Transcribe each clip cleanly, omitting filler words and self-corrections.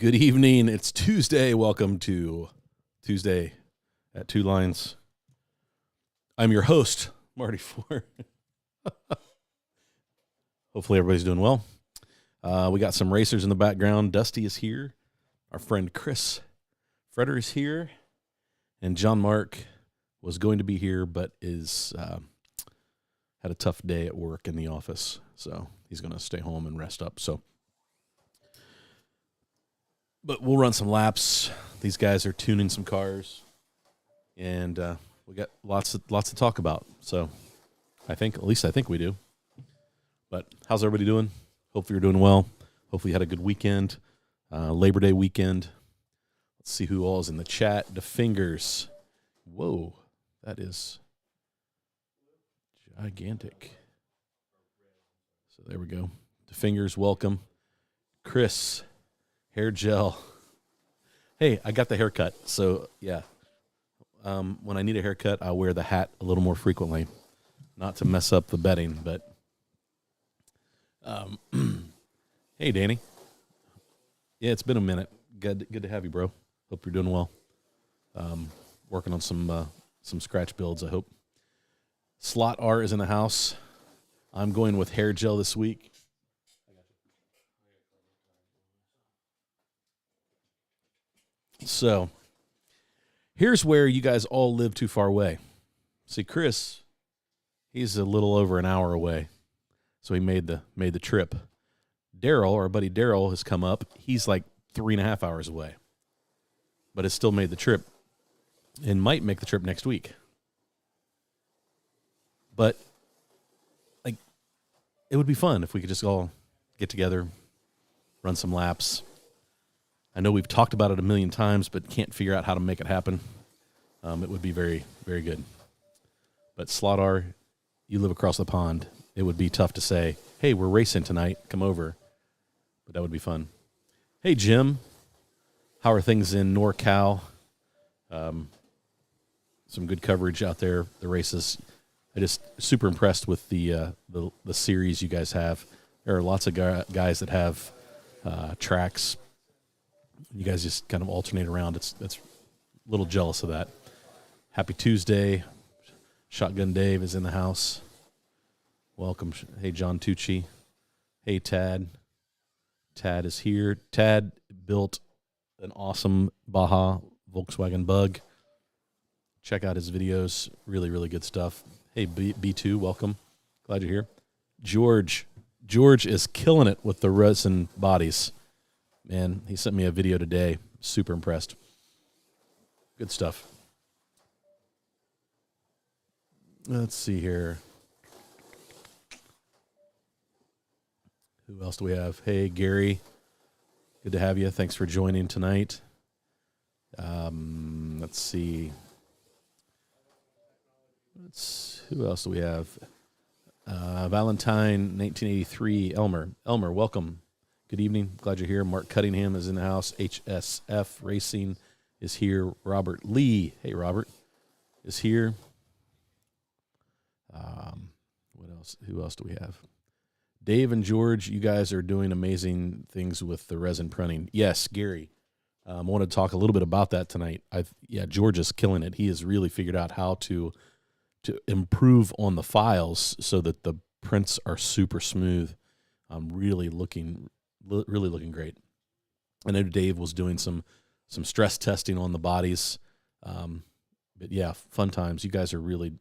Good evening. It's Tuesday. Welcome to Tuesday at Two Lines. I'm your host, Marty Ford. Hopefully everybody's doing well. We got some racers in the background. Dusty is here. Our friend Chris Freder is here. And John Mark was going to be here, but had a tough day at work in the office. So he's going to stay home and rest up. But we'll run some laps. These guys are tuning some cars, and we got lots to talk about. So I think we do. But how's everybody doing? Hopefully you're doing well. Hopefully you had a good weekend, Labor Day weekend. Let's see who all is in the chat. The fingers. Whoa, that is gigantic. So there we go. The fingers, welcome. Chris. Hair gel. Hey, I got the haircut, so yeah. When I need a haircut, I wear the hat a little more frequently, not to mess up the bedding. But hey, Danny. Yeah, it's been a minute. Good to have you, bro. Hope you're doing well. Working on some scratch builds, I hope. Slot R is in the house. I'm going with hair gel this week. So, here's where you guys all live too far away. See, Chris, he's a little over an hour away, so he made the trip. Daryl, our buddy Daryl, has come up. He's like 3.5 hours away, but has still made the trip and might make the trip next week. But, like, it would be fun if we could just all get together, run some laps. I know we've talked about it a million times, but can't figure out how to make it happen. It would be very, very good. But Slaughter, you live across the pond. It would be tough to say, hey, we're racing tonight. Come over. But that would be fun. Hey, Jim. How are things in NorCal? Some good coverage out there, the races. I just super impressed with the series you guys have. There are lots of guys that have tracks. You guys just kind of alternate around. It's a little jealous of that. Happy Tuesday. Shotgun Dave is in the house. Welcome. Hey, John Tucci. Hey, Tad. Tad is here. Tad built an awesome Baja Volkswagen Bug. Check out his videos. Really, really good stuff. Hey, B2, welcome. Glad you're here. George is killing it with the resin bodies. Man, he sent me a video today. Super impressed. Good stuff. Let's see here. Who else do we have? Hey, Gary. Good to have you. Thanks for joining tonight. Let's see. Who else do we have? Valentine, 1983, Elmer. Elmer, welcome. Good evening. Glad you're here. Mark Cunningham is in the house. HSF Racing is here. Robert Lee. Hey, Robert is here. What else? Who else do we have? Dave and George, you guys are doing amazing things with the resin printing. Yes, Gary. I want to talk a little bit about that tonight. George is killing it. He has really figured out how to improve on the files so that the prints are super smooth. Really looking great. I know Dave was doing some stress testing on the bodies. But yeah, fun times. You guys are really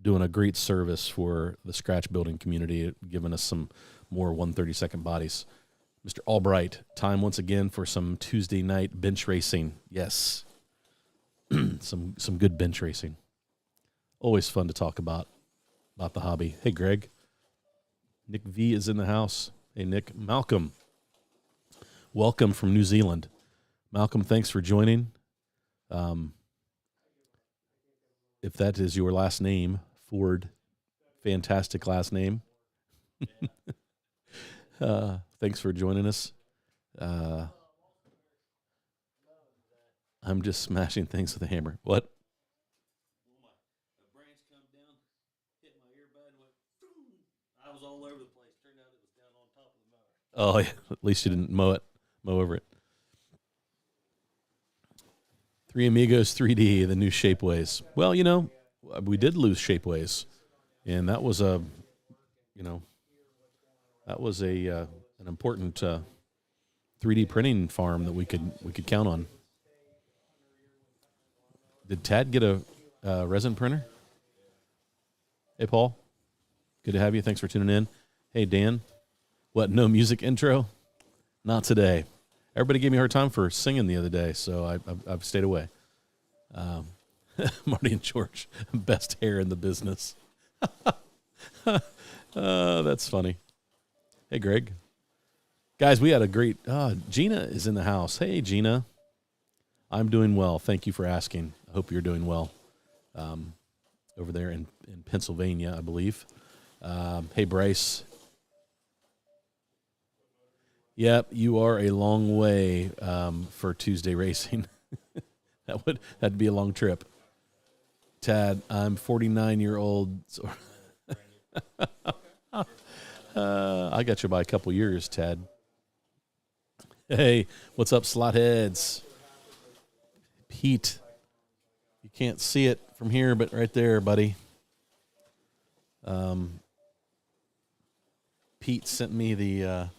doing a great service for the scratch building community, giving us some more 132nd bodies. Mr. Albright, time once again for some Tuesday night bench racing. Yes. some good bench racing. Always fun to talk about the hobby. Hey, Greg. Nick V is in the house. Hey, Nick. Malcolm, welcome from New Zealand. Malcolm, thanks for joining. If that is your last name, Ford, fantastic last name. Thanks for joining us. I'm just smashing things with a hammer. What? A branch come down, hit my earbud, and went, I was all over the place. Turned out it was down on top of the mower. Oh, yeah. At least you didn't mow over it. Three Amigos 3D, the new Shapeways. Well, we did lose Shapeways, and that was an important 3D printing farm that we could count on. Did Tad get a resin printer? Hey, Paul. Good to have you. Thanks for tuning in. Hey, Dan. What, no music intro? Not today. Everybody gave me a hard time for singing the other day, so I've stayed away. Marty and George, best hair in the business. That's funny. Hey, Greg. Guys, we had a great... Gina is in the house. Hey, Gina. I'm doing well. Thank you for asking. I hope you're doing well over there in Pennsylvania, I believe. Hey, Bryce. Yep, you are a long way for Tuesday racing. That'd be a long trip. Tad, I'm 49-year-old. So I got you by a couple years, Tad. Hey, what's up, Slotheads? Pete, you can't see it from here, but right there, buddy. Pete sent me the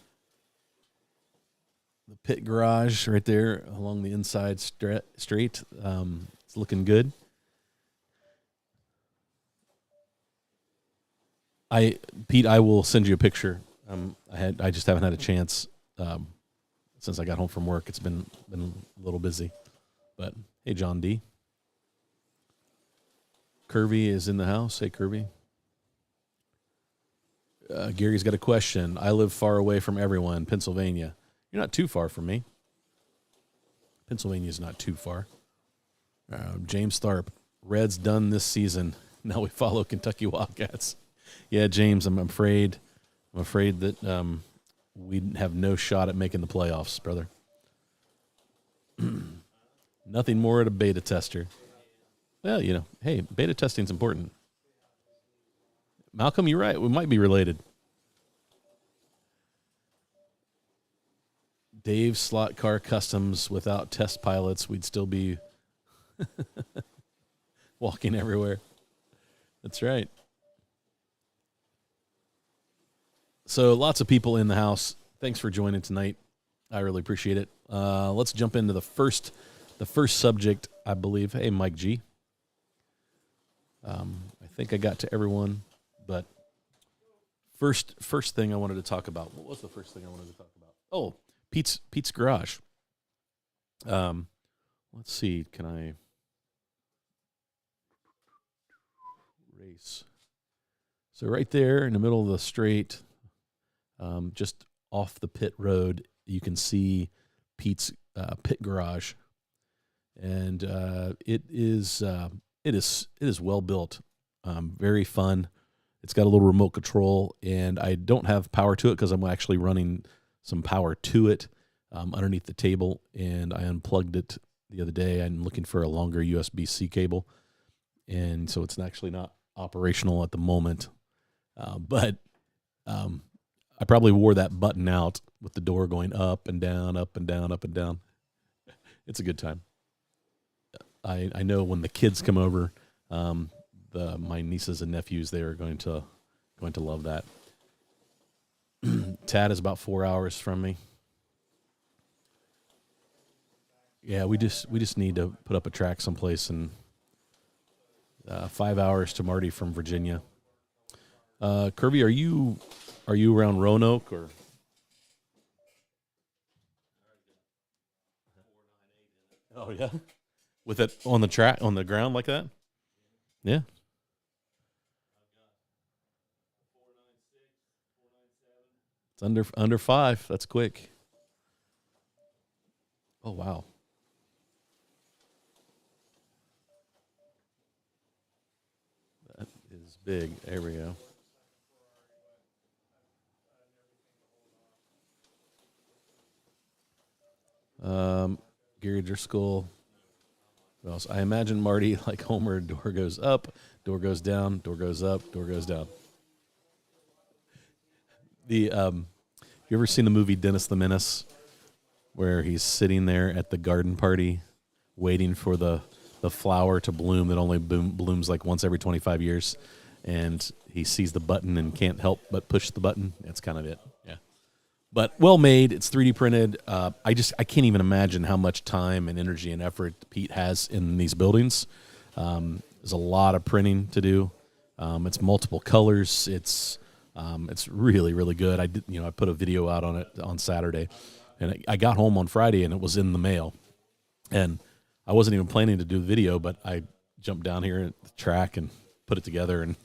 pit garage right there along the inside street. It's looking good. Pete, I will send you a picture. I just haven't had a chance since I got home from work. It's been a little busy. But hey, John D. Kirby is in the house. Hey, Kirby. Gary's got a question. I live far away from everyone, Pennsylvania. You're not too far from me. Pennsylvania's not too far. James Tharp. Reds done this season. Now we follow Kentucky Wildcats. Yeah, James, I'm afraid that we have no shot at making the playoffs, brother. Nothing more at a beta tester. Well, hey, beta testing's important. Malcolm, you're right. We might be related. Dave's Slot Car Customs, without test pilots, we'd still be walking everywhere. That's right. So lots of people in the house. Thanks for joining tonight. I really appreciate it. Let's jump into the first subject, I believe. Hey, Mike G. I think I got to everyone, but first thing I wanted to talk about. What was the first thing I wanted to talk about? Oh, Pete's Garage. Let's see. Can I race? So right there in the middle of the straight, just off the pit road, you can see Pete's pit garage, and it is well built, very fun. It's got a little remote control, and I don't have power to it because I'm actually running some power to it underneath the table, and I unplugged it the other day. I'm looking for a longer USB-C cable, and so it's actually not operational at the moment. But I probably wore that button out with the door going up and down, up and down, up and down. It's a good time. I know when the kids come over, my nieces and nephews, they are going to love that. Tad is about 4 hours from me. Yeah, we just need to put up a track someplace, and 5 hours to Marty from Virginia. Kirby, are you around Roanoke or? Oh yeah, with it on the track on the ground like that. Yeah. It's under 5. That's quick. Oh wow. That is big. There we go. Gary Driscoll. What else? I imagine Marty like Homer. Door goes up, door goes down, door goes up, door goes down. You ever seen the movie Dennis the Menace, where he's sitting there at the garden party waiting for the flower to bloom that only blooms like once every 25 years. And he sees the button and can't help but push the button. That's kind of it. Yeah. But well made. It's 3D printed. I can't even imagine how much time and energy and effort Pete has in these buildings. There's a lot of printing to do. It's multiple colors. It's really, really good. I put a video out on it on Saturday, and I got home on Friday and it was in the mail. And I wasn't even planning to do the video, but I jumped down here at the track and put it together. And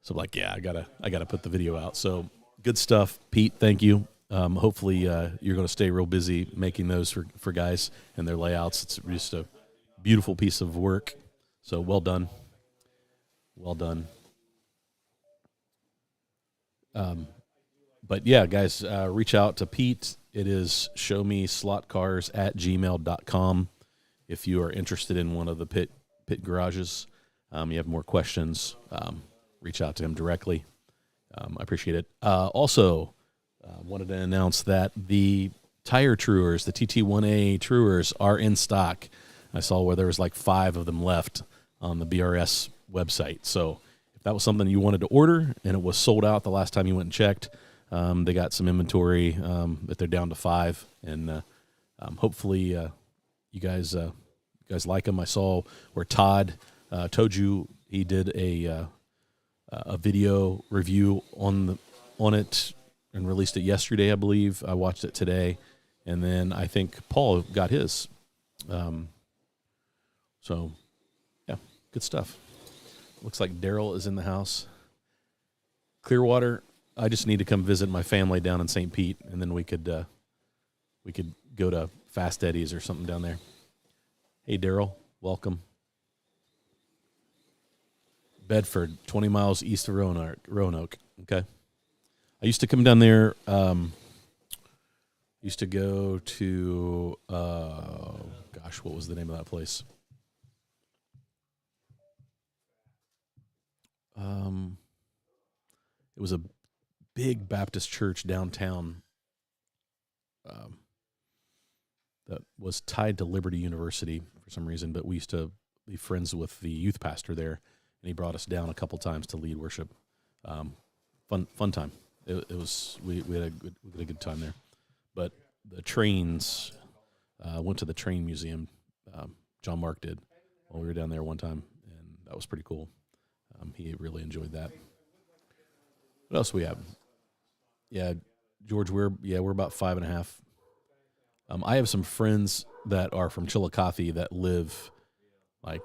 so I'm like, yeah, I gotta put the video out. So good stuff, Pete. Thank you. Hopefully you're going to stay real busy making those for guys and their layouts. It's just a beautiful piece of work. So well done. Well done. But yeah, guys, reach out to Pete. It is showmeslotcars@gmail.com. If you are interested in one of the pit garages, you have more questions, reach out to him directly. I appreciate it. Also, wanted to announce that the tire Truers, the TT1A Truers, are in stock. I saw where there was like 5 of them left on the BRS website. So if that was something you wanted to order and it was sold out the last time you went and checked, they got some inventory that they're down to 5. And hopefully you guys like them. I saw where Todd told you he did a video review on it and released it yesterday, I believe. I watched it today, and then I think Paul got his. So, yeah, good stuff. Looks like Daryl is in the house. Clearwater, I just need to come visit my family down in St. Pete, and then we could go to Fast Eddie's or something down there. Hey, Daryl, welcome. Bedford, 20 miles east of Roanoke. Okay. I used to come down there. Used to go to, what was the name of that place? It was a big Baptist church downtown that was tied to Liberty University for some reason, but we used to be friends with the youth pastor there, and he brought us down a couple times to lead worship. Fun time. It was we had a good time there. But the trains, went to the train museum. John Mark did while we were down there one time, and that was pretty cool. He really enjoyed that. What else we have? Yeah, George, we're about 5.5. I have some friends that are from Chillicothe that live like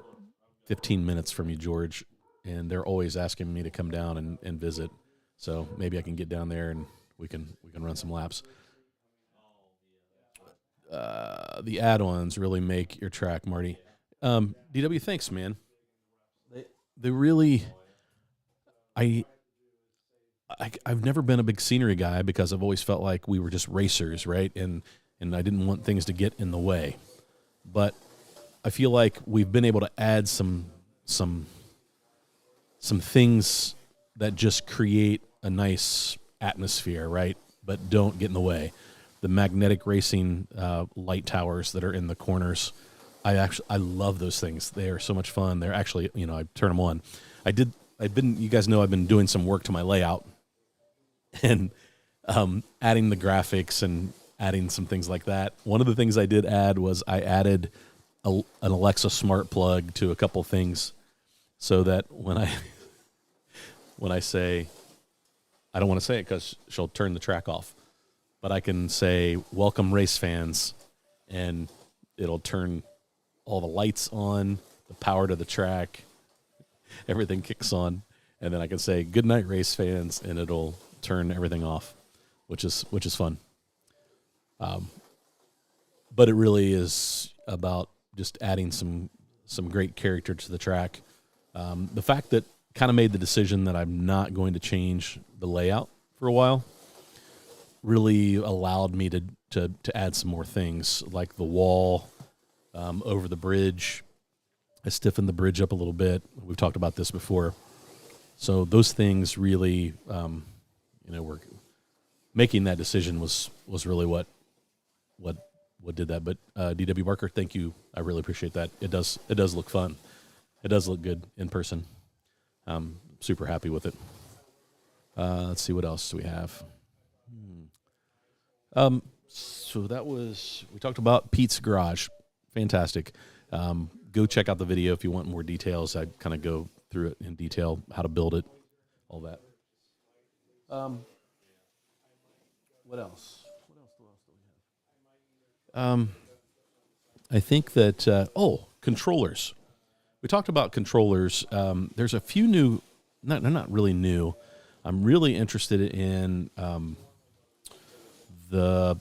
15 minutes from you, George, and they're always asking me to come down and visit. So maybe I can get down there and we can run some laps. The add-ons really make your track, Marty. DW, thanks, man. They really, I've never been a big scenery guy because I've always felt like we were just racers, right? And I didn't want things to get in the way. But I feel like we've been able to add some things that just create a nice atmosphere, right? But don't get in the way. The magnetic racing light towers that are in the corners, I love those things. They are so much fun. They're actually, I turn them on. You guys know I've been doing some work to my layout and adding the graphics and adding some things like that. One of the things I did add was I added an Alexa smart plug to a couple things so that when I say, I don't want to say it because she'll turn the track off, but I can say, welcome race fans, and it'll turn all the lights on, the power to the track, everything kicks on, and then I can say, good night, race fans, and it'll turn everything off, which is fun. But it really is about just adding some great character to the track. The fact that kind of made the decision that I'm not going to change the layout for a while really allowed me to add some more things, like the wall over the bridge. I stiffened the bridge up a little bit. We've talked about this before. So those things really, were making that decision was really what what did that. But DW Barker, thank you. I really appreciate that. It does look fun. It does look good in person. I'm super happy with it. Let's see, what else do we have? So that was, we talked about Pete's Garage. Fantastic. Go check out the video if you want more details. I kind of go through it in detail, how to build it, all that. What else? Do we have? I think that, controllers. We talked about controllers. There's a few new, they're not really new. I'm really interested in the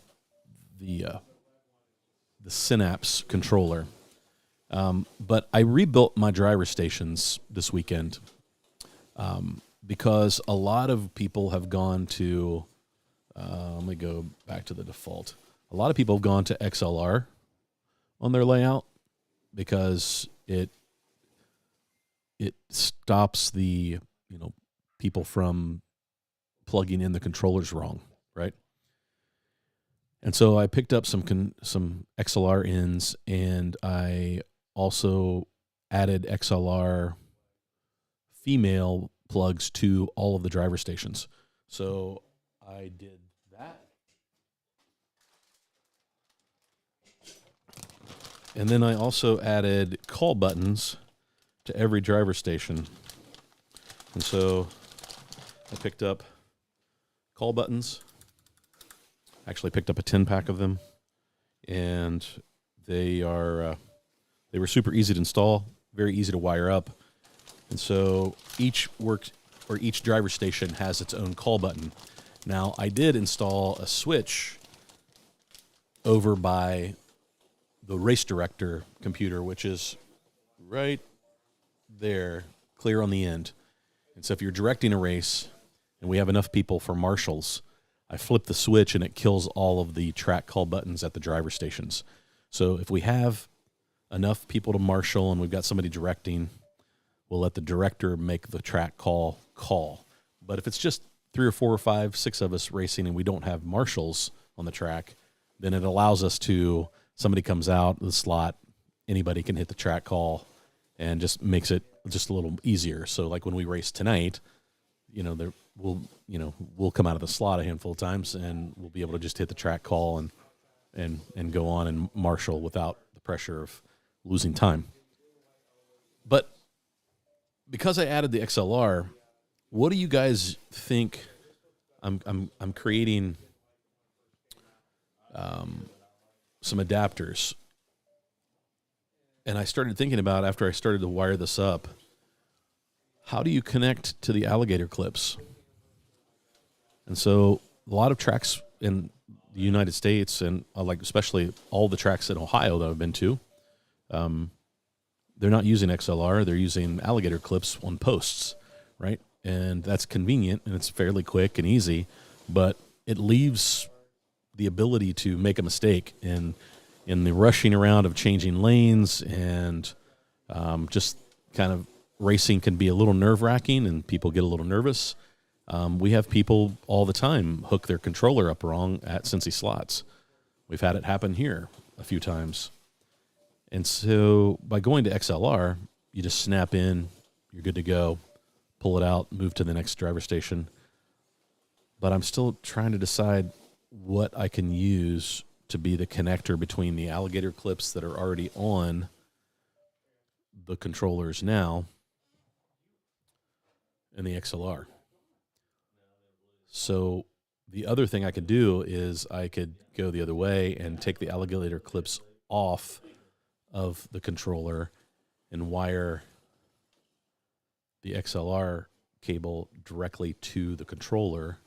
Synapse controller. But I rebuilt my driver stations this weekend because a lot of people have gone to, let me go back to the default. A lot of people have gone to XLR on their layout because it stops the, people from plugging in the controllers wrong, right? And so I picked up some XLR ins, and I also added XLR female plugs to all of the driver stations. So I did that. And then I also added call buttons to every driver station. And so I picked up call buttons. Actually picked up a 10-pack of them, and they were super easy to install, very easy to wire up. And so each driver station has its own call button. Now, I did install a switch over by the race director computer, which is right there, clear on the end. And so if you're directing a race and we have enough people for marshals, I flip the switch and it kills all of the track call buttons at the driver stations. So if we have enough people to marshal and we've got somebody directing, we'll let the director make the track call. But if it's just 3 or 4 or 5, 6 of us racing and we don't have marshals on the track, then it allows us to, somebody comes out of the slot, anybody can hit the track call, and just makes it just a little easier. So like when we race tonight, we'll come out of the slot a handful of times and we'll be able to just hit the track call and go on and marshal without the pressure of losing time. But because I added the XLR, what do you guys think? I'm creating some adapters, and I started thinking about, after I started to wire this up, how do you connect to the Alligator Clips? And so a lot of tracks in the United States, and especially all the tracks in Ohio that I've been to, they're not using XLR. They're using Alligator Clips on posts, right? And that's convenient, and it's fairly quick and easy, but it leaves the ability to make a mistake in the rushing around of changing lanes, and just kind of racing can be a little nerve-wracking, and people get a little nervous. We have people all the time hook their controller up wrong at Cincy slots. We've had it happen here a few times. And so by going to XLR, you just snap in, you're good to go, pull it out, move to the next driver station. But I'm still trying to decide what I can use to be the connector between the Alligator Clips that are already on the controllers now and the XLR. So the other thing I could do is I could go the other way and take the Alligator Clips off of the controller and wire the XLR cable directly to the controller,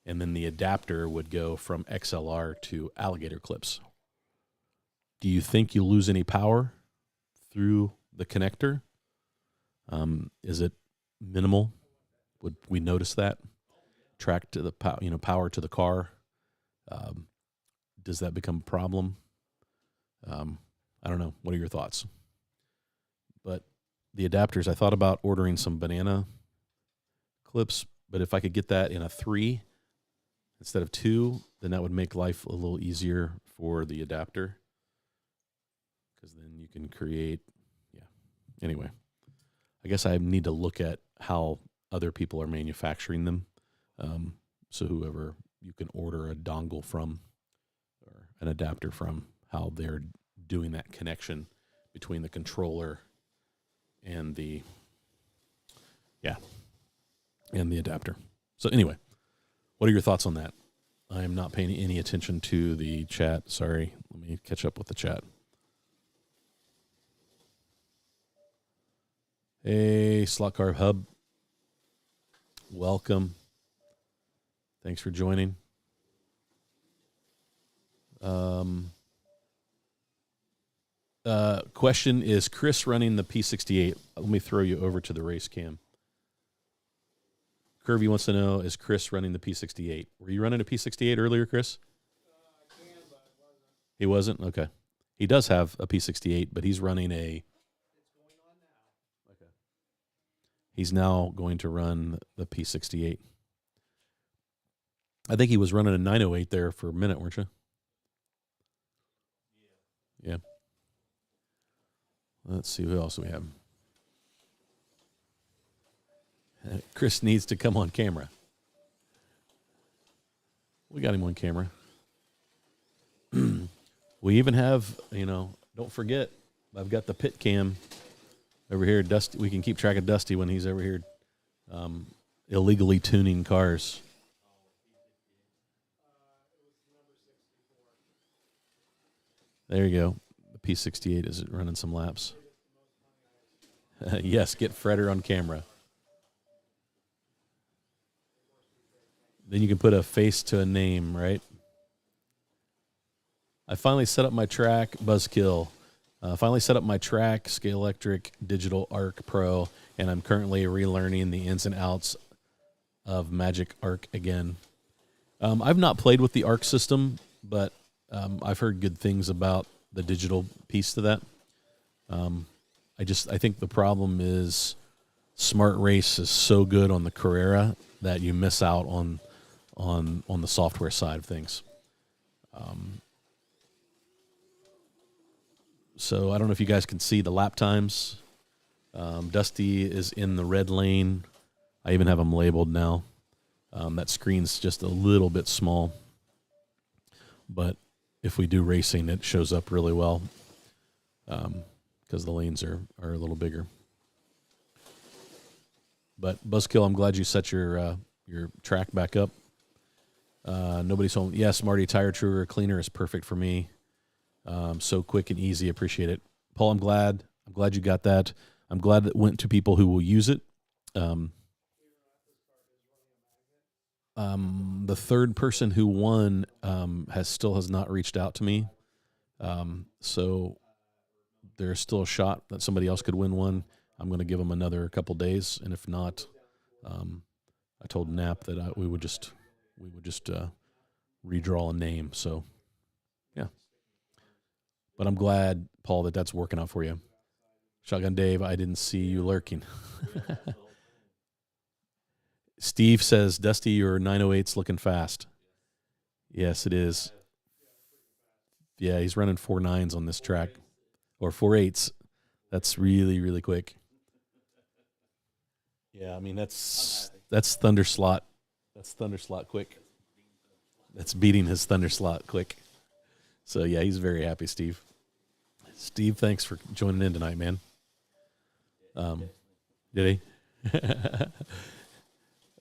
and then the adapter would go from XLR to Alligator Clips. Do you think you lose any power through the connector? Is it minimal? Would we notice that? Track to the power to the car. Does that become a problem? I don't know. What are your thoughts? But the adapters, I thought about ordering some banana clips, but if I could get that in a 3 instead of 2, then that would make life a little easier for the adapter. because then you can create. Yeah. Anyway, I guess I need to look at how other people are manufacturing them. So whoever you can order a dongle from or an adapter from, how they're doing that connection between the controller and the adapter. So anyway, what are your thoughts on that? I am not paying any attention to the chat. Sorry. Let me catch up with the chat. Hey, Slot Car Hub. Welcome. Thanks for joining. Question, is Chris running the P68? Let me throw you over to the race cam. Curvy wants to know, is Chris running the P68? Were you running a P68 earlier, Chris? I can, but I wasn't. He wasn't? Okay. He does have a P68, but he's running a... It's going on now. Okay. He's now going to run the P68. I think he was running a 908 there for a minute, weren't you? Yeah. Let's see, who else we have? Chris needs to come on camera. We got him on camera. We even have, don't forget, I've got the pit cam over here. Dusty, we can keep track of Dusty when he's over here illegally tuning cars. There you go. The P68 is running some laps. Yes, get Fredder on camera. Then you can put a face to a name, right? I finally set up my track, Buzzkill. Finally set up my track, Scale Electric Digital Arc Pro, and I'm currently relearning the ins and outs of Magic Arc again. I've not played with the Arc system, but I've heard good things about the digital piece to that. I think the problem is Smart Race is so good on the Carrera that you miss out on the software side of things. So I don't know if you guys can see the lap times. Dusty is in the red lane. I even have them labeled now. That screen's just a little bit small. But if we do racing, it shows up really well because the lanes are a little bigger. But Buzzkill, I'm glad you set your track back up. Nobody's home. Yes, Marty, Tire Truer Cleaner is perfect for me. So quick and easy. Appreciate it. Paul, I'm glad you got that. I'm glad it went to people who will use it. The third person who won has not reached out to me. So there's still a shot that somebody else could win one. I'm going to give them another couple days, and if not, I told Knapp that we would just redraw a name. So, yeah. But I'm glad, Paul, that's working out for you. Shotgun Dave, I didn't see you lurking. Steve says, Dusty, your 908's looking fast. Yes, it is. Yeah, he's running 4.9s on this track. Or 4.8s. That's really, really quick. Yeah, I mean, that's Thunder Slot. That's Thunder Slot quick. That's beating his Thunder Slot quick. So, yeah, he's very happy, Steve. Steve, thanks for joining in tonight, man. Did he?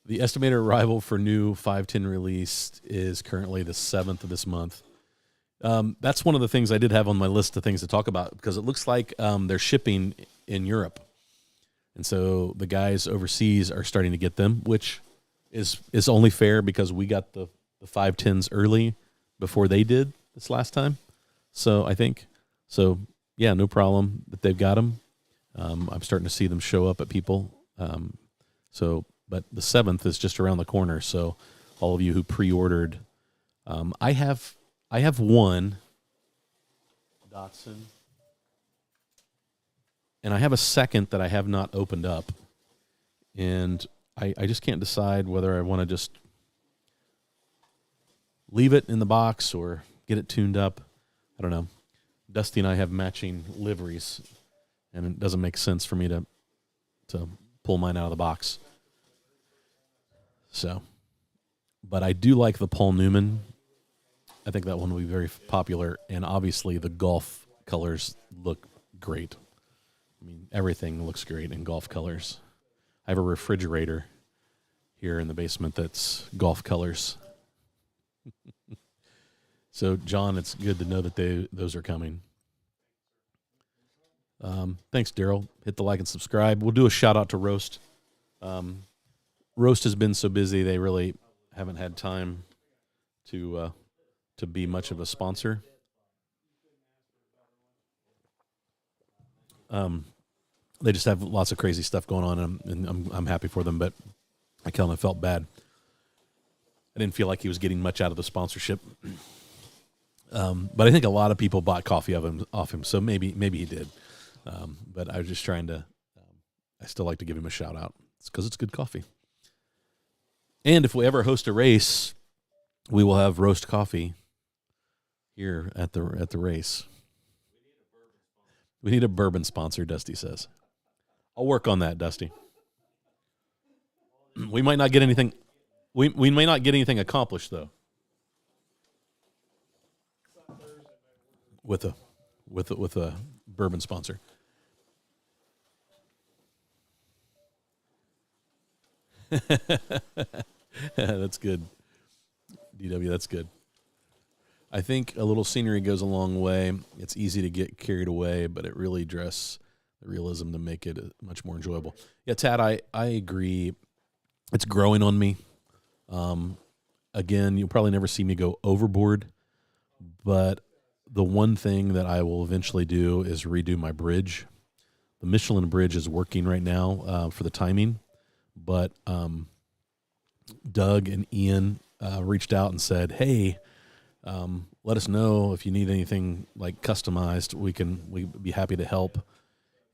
The estimated arrival for new 510 release is currently the 7th of this month. That's one of the things I did have on my list of things to talk about because it looks like they're shipping in Europe. And so the guys overseas are starting to get them, which is only fair because we got the 510s early before they did this last time. So I think, yeah, no problem that they've got them. I'm starting to see them show up at people. But the 7th is just around the corner. So all of you who pre-ordered, I have one Datsun, and I have a second that I have not opened up, and I just can't decide whether I want to just leave it in the box or get it tuned up. I don't know. Dusty and I have matching liveries, and it doesn't make sense for me to pull mine out of the box. So, but I do like the Paul Newman. I think that one will be very popular, and obviously the golf colors look great. I mean, everything looks great in golf colors. I have a refrigerator here in the basement that's golf colors. So, John, it's good to know that those are coming. Thanks, Daryl. Hit the like and subscribe. We'll do a shout out to Rost. Rost has been so busy they really haven't had time to be much of a sponsor. They just have lots of crazy stuff going on, and I'm happy for them, but I kind of felt bad. I didn't feel like he was getting much out of the sponsorship. But I think a lot of people bought coffee off him, so maybe he did. But I was just trying to. I still like to give him a shout out. It's because it's good coffee. And if we ever host a race, we will have Roast coffee here at the race. We need a bourbon sponsor, Dusty says. I'll work on that, Dusty. We might not get anything. We may not get anything accomplished though. With a bourbon sponsor. That's good. DW, that's good. I think a little scenery goes a long way. It's easy to get carried away, but it really addresses the realism to make it much more enjoyable. Yeah, Tad, I agree. It's growing on me. Again, you'll probably never see me go overboard, but the one thing that I will eventually do is redo my bridge. The Michelin bridge is working right now for the timing, but Doug and Ian reached out and said, hey, let us know if you need anything like customized. We'd be happy to help,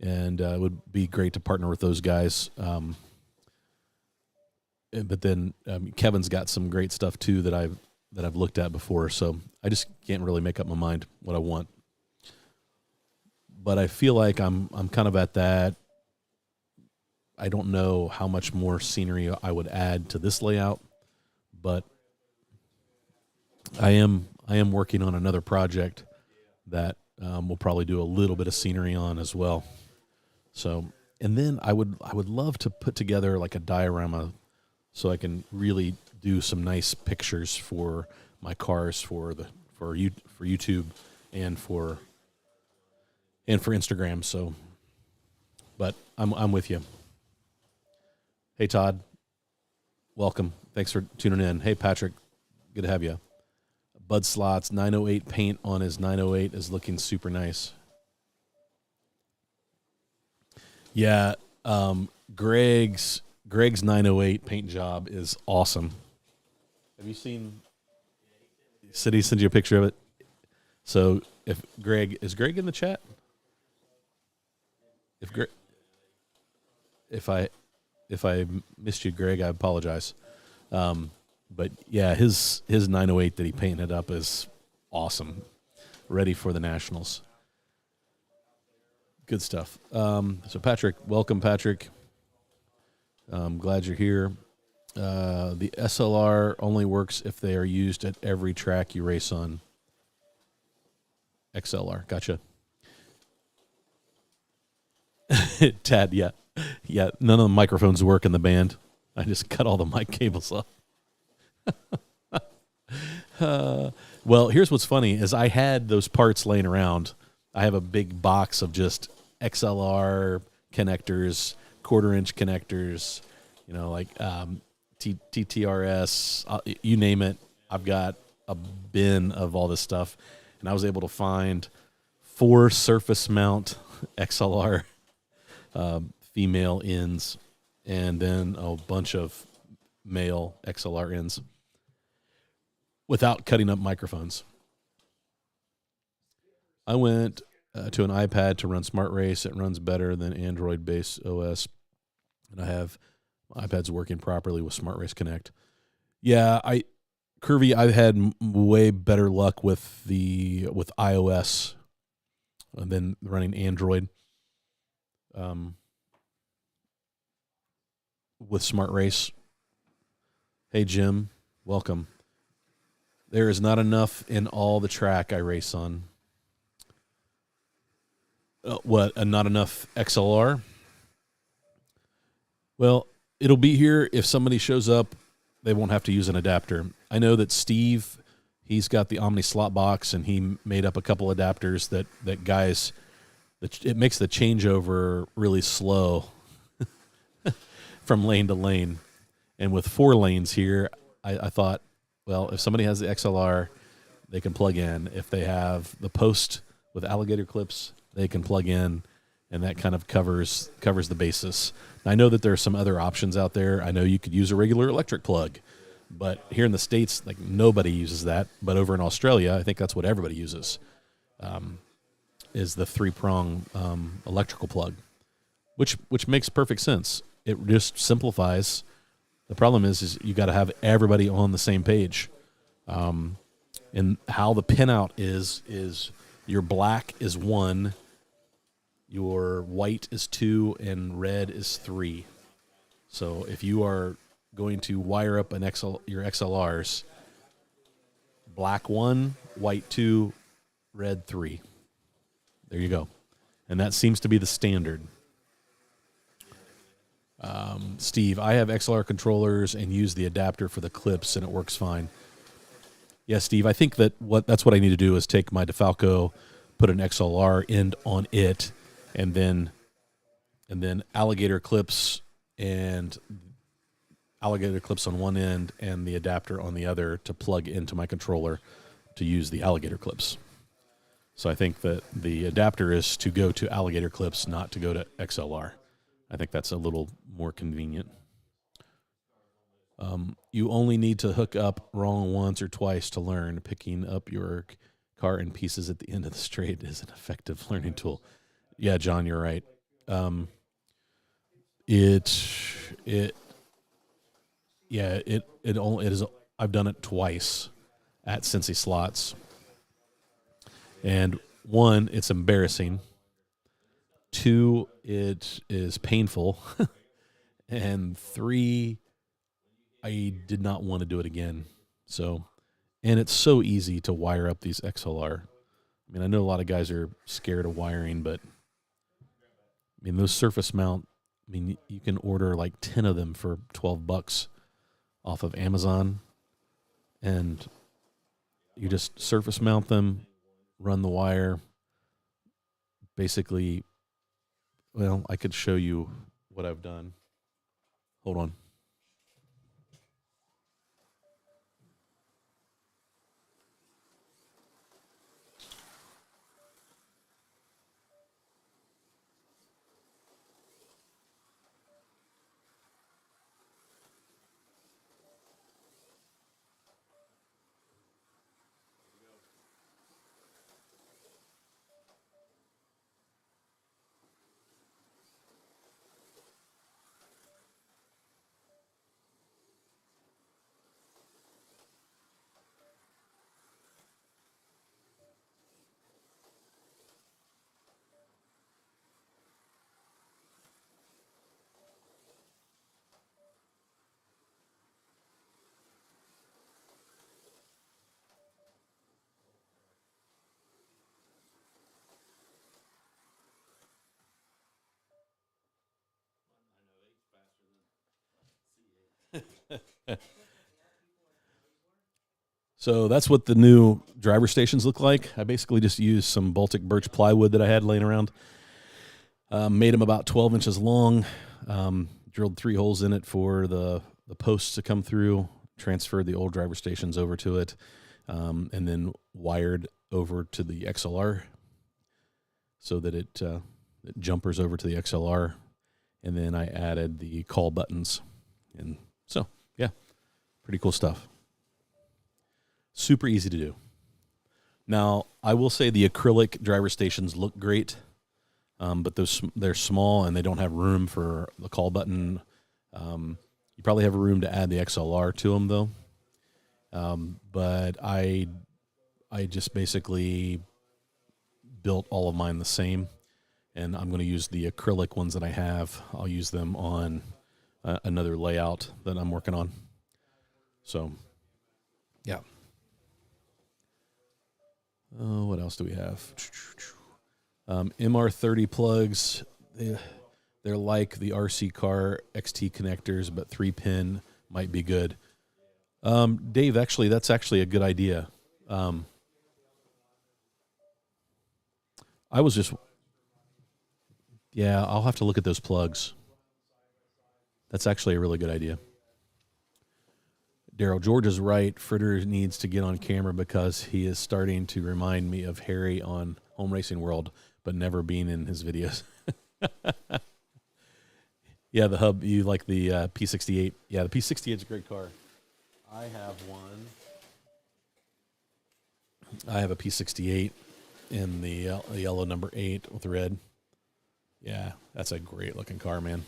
and it would be great to partner with those guys. But then Kevin's got some great stuff too that I've looked at before, so I just can't really make up my mind what I want. But I feel like I'm kind of at that. I don't know how much more scenery I would add to this layout, but I am working on another project that we'll probably do a little bit of scenery on as well. So, and then I would love to put together like a diorama so I can really do some nice pictures for my cars for YouTube and for Instagram. So, but I'm with you. Hey Todd, welcome. Thanks for tuning in. Hey Patrick, good to have you. Bud Slots 908 paint on his 908 is looking super nice. Yeah, Greg's 908 paint job is awesome. Have you seen? Said he sent you a picture of it. So if Greg is Greg in the chat? If I missed you, Greg, I apologize. But yeah, his 908 that he painted up is awesome. Ready for the Nationals. Good stuff. So Patrick, welcome, Patrick. I'm glad you're here. The SLR only works if they are used at every track you race on. XLR, gotcha. Tad, yeah. None of the microphones work in the band. I just cut all the mic cables off. Well, here's what's funny is I had those parts laying around. I have a big box of just XLR connectors, 1/4-inch connectors, like TTRS, you name it. I've got a bin of all this stuff, and I was able to find 4 surface mount XLR female ends, and then a bunch of male XLR ends without cutting up microphones. I went to an iPad to run Smart Race. It runs better than Android-based OS, and I have my iPad's working properly with Smart Race Connect. Yeah, Curvy, I've had way better luck with iOS and then running Android with Smart Race. Hey, Jim, welcome. There is not enough in all the track I race on. Not enough XLR? Well, it'll be here if somebody shows up. They won't have to use an adapter. I know that Steve, he's got the Omni slot box, and he made up a couple adapters that guys, it makes the changeover really slow from lane to lane. And with 4 lanes here, I thought, well, if somebody has the XLR, they can plug in. If they have the post with Alligator Clips, they can plug in, and that kind of covers the basis. Now, I know that there are some other options out there. I know you could use a regular electric plug, but here in the States, like, nobody uses that. But over in Australia, I think that's what everybody uses, is the 3-prong electrical plug, which makes perfect sense. It just simplifies. The problem is you got to have everybody on the same page. And how the pinout is your black is 1, your white is 2, and red is 3. So if you are going to wire up your XLRs, black 1, white 2, red 3. There you go. And that seems to be the standard. Steve, I have XLR controllers and use the adapter for the clips, and it works fine. Yeah, Steve, I think that's what I need to do is take my DeFalco, put an XLR end on it, and then alligator clips on one end and the adapter on the other to plug into my controller to use the alligator clips. So I think that the adapter is to go to alligator clips, not to go to XLR. I think that's a little more convenient. You only need to hook up wrong once or twice to learn. Picking up your car in pieces at the end of the straight is an effective learning tool. Yeah, John, you're right. It is. I've done it twice at Cincy Slots, and 1, it's embarrassing. 2, it is painful, and 3, I did not want to do it again. So, and it's so easy to wire up these XLR. I mean, I know a lot of guys are scared of wiring, but I mean, those surface mount, I mean, you can order like 10 of them for $12 off of Amazon, and you just surface mount them, run the wire. Basically, well, I could show you what I've done. Hold on. So that's what the new driver stations look like. I basically just used some Baltic birch plywood that I had laying around. Made them about 12 inches long. Drilled 3 holes in it for the posts to come through. Transferred the old driver stations over to it. And then wired over to the XLR so that it jumpers over to the XLR. And then I added the call buttons. And so, yeah, pretty cool stuff. Super easy to do. Now, I will say the acrylic driver stations look great, but they're small and they don't have room for the call button. You probably have room to add the XLR to them, though. But I just basically built all of mine the same, and I'm going to use the acrylic ones that I have. I'll use them on another layout that I'm working on. So, yeah. What else do we have? MR30 plugs. They're like the RC car XT connectors, but 3-pin might be good. Dave, actually, that's actually a good idea. I was just, yeah, I'll have to look at those plugs. That's actually a really good idea. Daryl, George is right. Fritter needs to get on camera because he is starting to remind me of Harry on Home Racing World, but never being in his videos. Yeah, the hub, you like the P68. Yeah, the P68 is a great car. I have one. I have a P68 in the yellow number 8 with red. Yeah, that's a great looking car, man.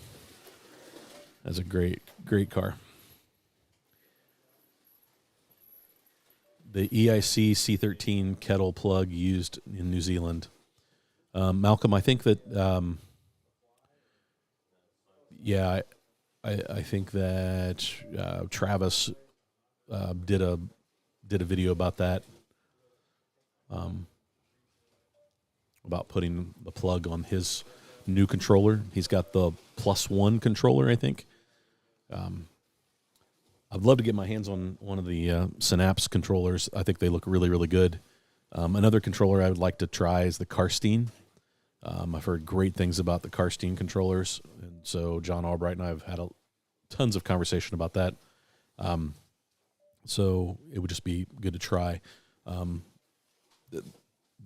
That's a great car. The EIC C13 kettle plug used in New Zealand. Malcolm, I think that, I think that Travis did a video about that, about putting the plug on his new controller. He's got the +1 controller, I think. I'd love to get my hands on one of the Synapse controllers. I think they look really, really good. Another controller I would like to try is the Karstein. I've heard great things about the Karstein controllers, and so John Albright and I have had tons of conversation about that. So it would just be good to try.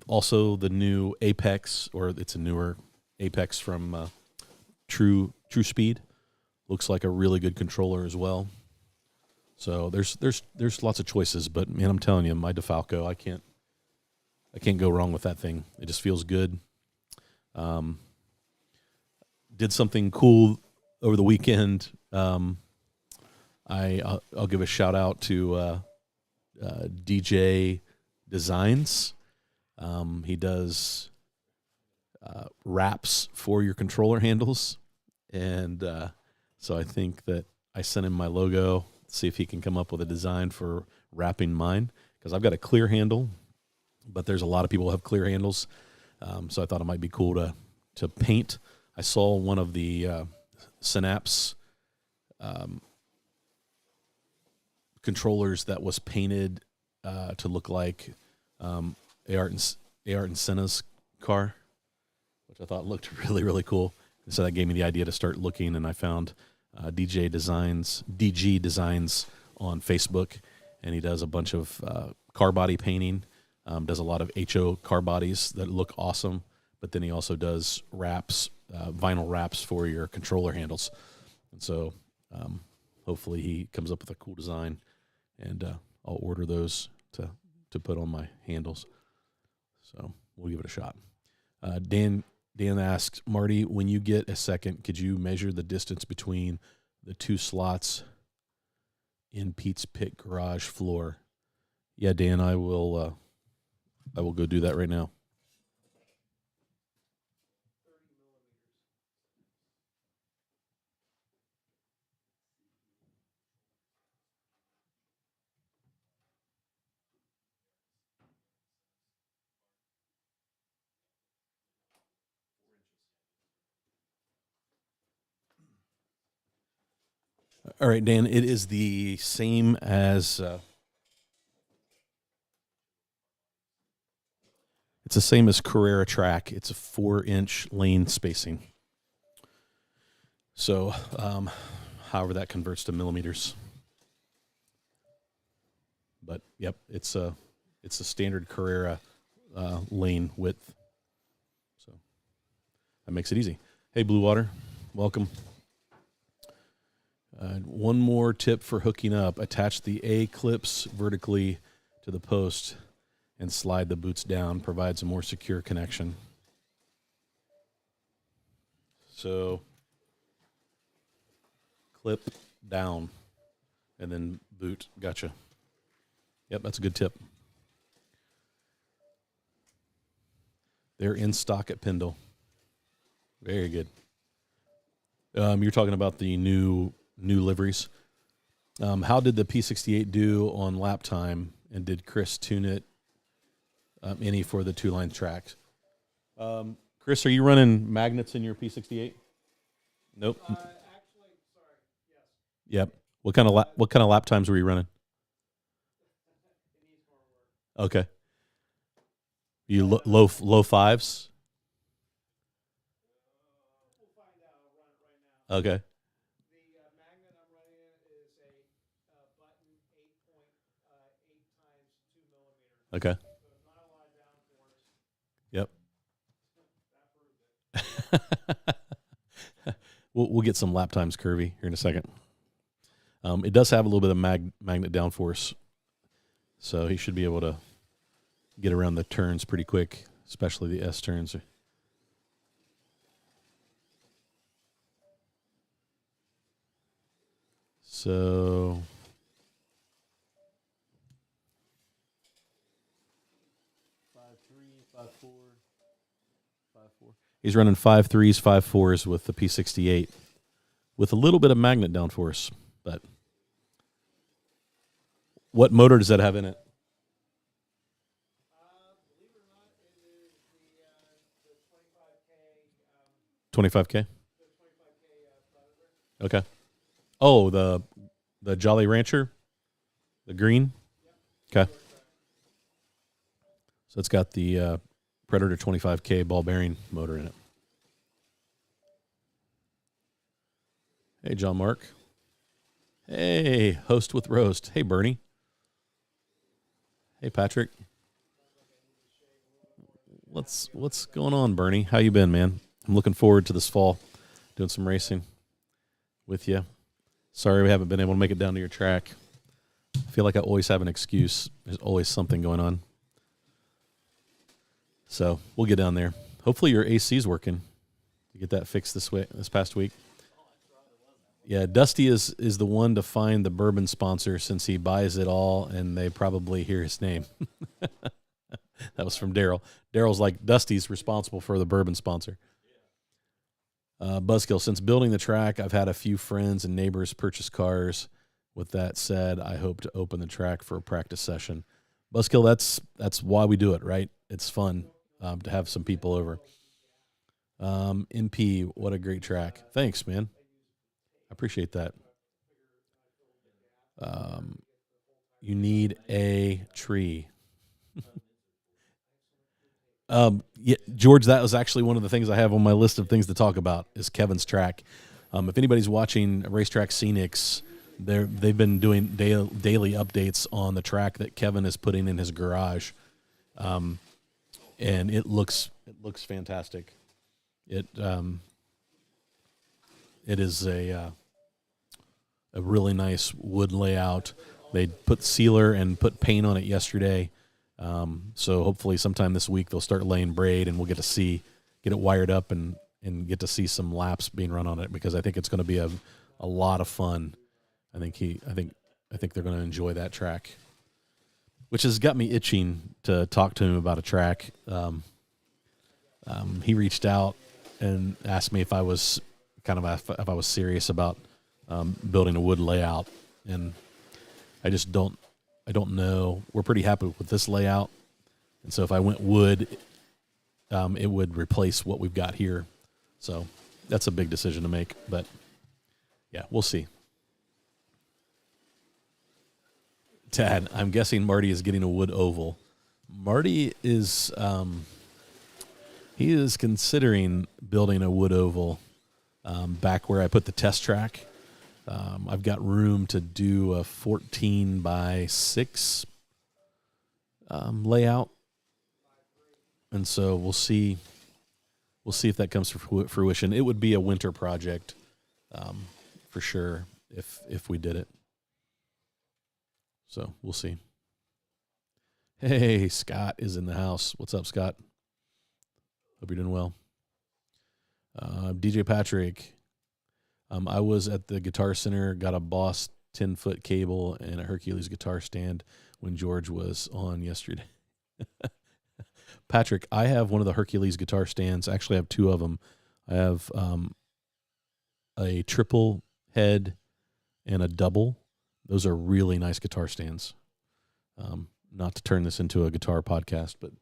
Also, the new Apex, or it's a newer Apex from True Speed, looks like a really good controller as well. So there's lots of choices, but man, I'm telling you, my DeFalco, I can't go wrong with that thing. It just feels good. Did something cool over the weekend. I'll give a shout out to DJ Designs. He does wraps for your controller handles, and so I think that I sent him my logo. See if he can come up with a design for wrapping mine, because I've got a clear handle, but there's a lot of people who have clear handles. So I thought it might be cool to paint. I saw one of the Synapse controllers that was painted to look like Ayrton Senna's car, which I thought looked really, really cool. And so that gave me the idea to start looking, and I found DG Designs on Facebook, and he does a bunch of car body painting, does a lot of HO car bodies that look awesome, but then he also does wraps, vinyl wraps for your controller handles. And so hopefully he comes up with a cool design, and I'll order those to put on my handles. So we'll give it a shot. Dan asks, Marty, when you get a second, could you measure the distance between the 2 slots in Pete's pit garage floor? Yeah, Dan, I will go do that right now. All right, Dan, it is the same as it's the same as Carrera track. It's a 4-inch lane spacing. So, however that converts to millimeters. But yep, it's a standard Carrera lane width. So that makes it easy. Hey, Blue Water, welcome. One more tip for hooking up: attach the A clips vertically to the post and slide the boots down. Provides a more secure connection. So clip down and then boot. Gotcha. Yep, that's a good tip. They're in stock at Pendle. Very good. You're talking about the new liveries. How did the P68 do on lap time, and did Chris tune it any for the two-line tracks? Chris, are you running magnets in your P68? Nope. Actually, sorry, yes. Yep. What kind of lap times were you running? It needs more work. Okay. You low fives? We'll find out. I'll run it right now. Okay. The magnet I'm running is a button 8.8 times 2 millimeters. Okay. So it's not a lot of downforce. Yep. That proves it. We'll get some lap times curvy here in a second. It does have a little bit of magnet downforce, so he should be able to get around the turns pretty quick, especially the S turns. So he's running 5.3s, 5.4s with the P68 with a little bit of magnet downforce. But what motor does that have in it? Believe it or not, it is the 25K? the 25K Predator. Okay. Oh, the Jolly Rancher? The green? Okay. So it's got the Predator 25K ball bearing motor in it. Hey, John Mark. Hey, host with Rost. Hey, Bernie. Hey, Patrick. What's going on, Bernie? How you been, man? I'm looking forward to this fall, doing some racing with you. Sorry we haven't been able to make it down to your track. I feel like I always have an excuse. There's always something going on. So we'll get down there. Hopefully your AC's working. You get that fixed this past week. Yeah, Dusty is the one to find the bourbon sponsor since he buys it all, and they probably hear his name. That was from Daryl. Daryl's like, Dusty's responsible for the bourbon sponsor. Buzzkill, since building the track, I've had a few friends and neighbors purchase cars. With that said, I hope to open the track for a practice session. Buzzkill, that's why we do it, right? It's fun to have some people over. MP, what a great track. Thanks, man. I appreciate that. You need a tree. Yeah, George, that was actually one of the things I have on my list of things to talk about is Kevin's track. If anybody's watching Racetrack Scenics, they've been doing daily updates on the track that Kevin is putting in his garage, and it looks fantastic. It is a really nice wood layout. They put sealer and put paint on it yesterday. So hopefully sometime this week they'll start laying braid and we'll get it wired up and get to see some laps being run on it, because I think it's going to be a lot of fun. I think they're going to enjoy that track, which has got me itching to talk to him about a track. He reached out and asked me if I was serious about building a wood layout, and I don't know. We're pretty happy with this layout, and so if I went wood, it would replace what we've got here. So that's a big decision to make, but yeah, we'll see. Tad, I'm guessing Marty is getting a wood oval. Marty is he is considering building a wood oval back where I put the test track. I've got room to do a 14 by 6 layout, and so we'll see if that comes to fruition. It would be a winter project for sure if we did it. So we'll see. Hey, Scott is in the house. What's up, Scott? Hope you're doing well. DJ Patrick. I was at the Guitar Center, got a Boss 10-foot cable and a Hercules guitar stand when George was on yesterday. Patrick, I have one of the Hercules guitar stands. Actually, I have two of them. I have a triple head and a double. Those are really nice guitar stands. Not to turn this into a guitar podcast, but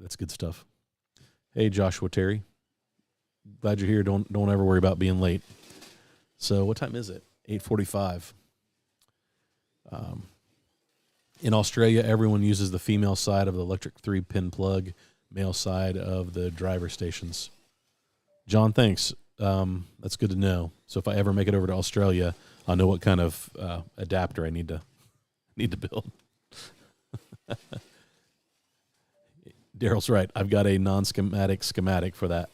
that's good stuff. Hey, Joshua Terry. Glad you're here. Don't ever worry about being late. So what time is it? 8:45. In Australia, everyone uses the female side of the electric 3-pin plug, male side of the driver stations. John, thanks. That's good to know. So if I ever make it over to Australia, I'll know what kind of adapter I need to build. Daryl's right. I've got a schematic for that.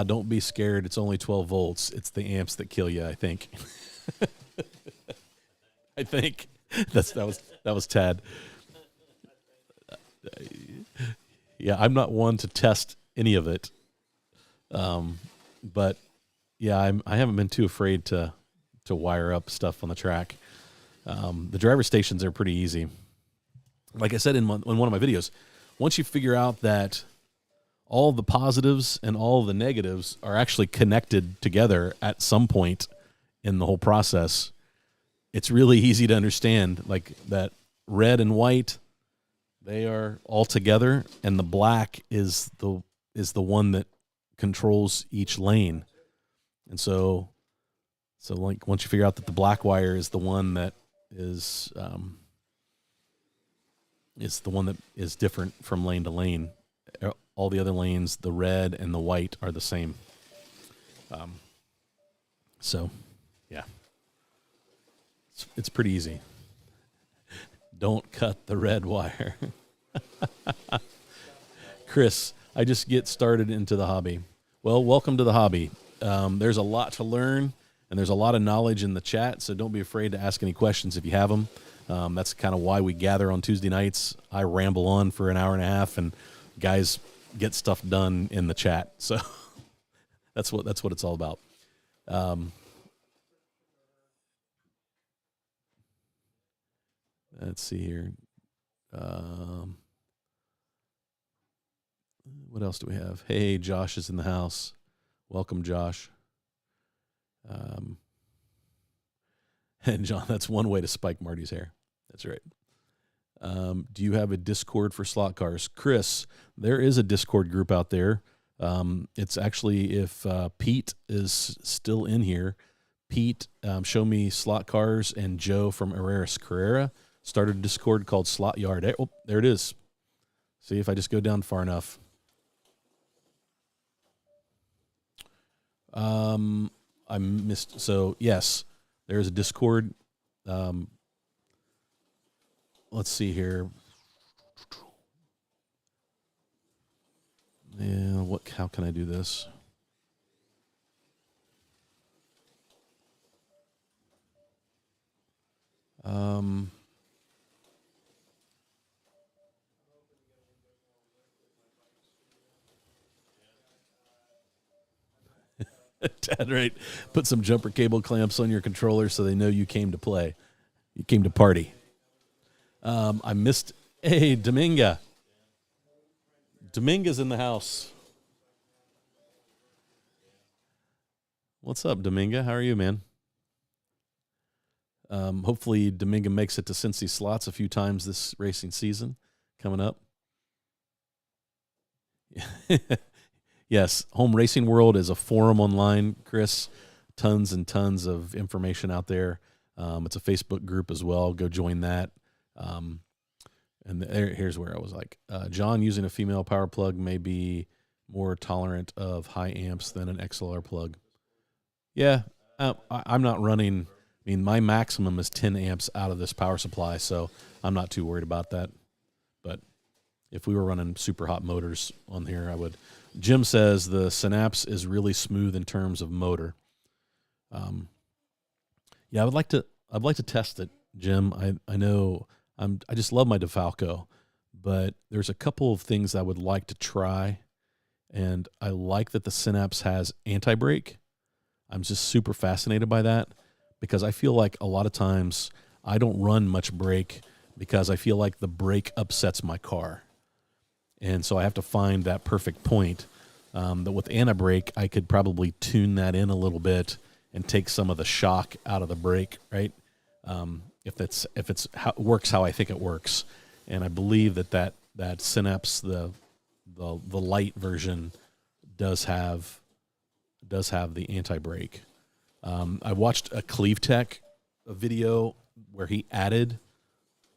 Don't be scared. It's only 12 volts. It's the amps that kill you, I think. I think that was Tad. Yeah, I'm not one to test any of it. But yeah, I haven't been too afraid to wire up stuff on the track. The driver stations are pretty easy. Like I said in one of my videos, once you figure out that all the positives and all the negatives are actually connected together at some point in the whole process, it's really easy to understand, like that red and white, they are all together, and the black is the one that controls each lane. And so like once you figure out that the black wire is the one that is it's the one that is different from lane to lane, all the other lanes, the red and the white, are the same. So, yeah. It's pretty easy. Don't cut the red wire. Chris, I just get started into the hobby. Well, welcome to the hobby. There's a lot to learn, and there's a lot of knowledge in the chat, so don't be afraid to ask any questions if you have them. That's kind of why we gather on Tuesday nights. I ramble on for an hour and a half, and guys get stuff done in the chat. So that's what it's all about. Let's see here. What else do we have? Hey, Josh is in the house. Welcome, Josh. And John, that's one way to spike Marty's hair. That's right. Do you have a Discord for slot cars? Chris, there is a Discord group out there. It's actually, if Pete is still in here, Pete, Show Me Slot Cars, and Joe from Carrera started a Discord called Slot Yard. Oh, there it is. See if I just go down far enough. I missed. So yes, there is a Discord. Let's see here. Yeah, how can I do this? Tad, right? Put some jumper cable clamps on your controller so they know you came to play. You came to party. I missed. Hey, Dominga. Dominga's in the house. What's up, Dominga? How are you, man? Hopefully Dominga makes it to Cincy Slots a few times this racing season coming up. Yes, Home Racing World is a forum online, Chris. Tons and tons of information out there. It's a Facebook group as well. Go join that. Here's where I was like, John, using a female power plug may be more tolerant of high amps than an XLR plug. Yeah, I'm not running. I mean, my maximum is 10 amps out of this power supply, so I'm not too worried about that. But if we were running super hot motors on here, I would. Jim says the Synapse is really smooth in terms of motor. Yeah, I'd like to test it, Jim. I know I just love my DeFalco, but there's a couple of things I would like to try, and I like that the Synapse has anti-brake. I'm just super fascinated by that because I feel like a lot of times I don't run much brake because I feel like the brake upsets my car. And so I have to find that perfect point. That with anti-brake, I could probably tune that in a little bit and take some of the shock out of the brake, right? If it's how it works how I think it works. And I believe that Synapse, the light version, does have the anti-brake. I watched a Cleavetech video where he added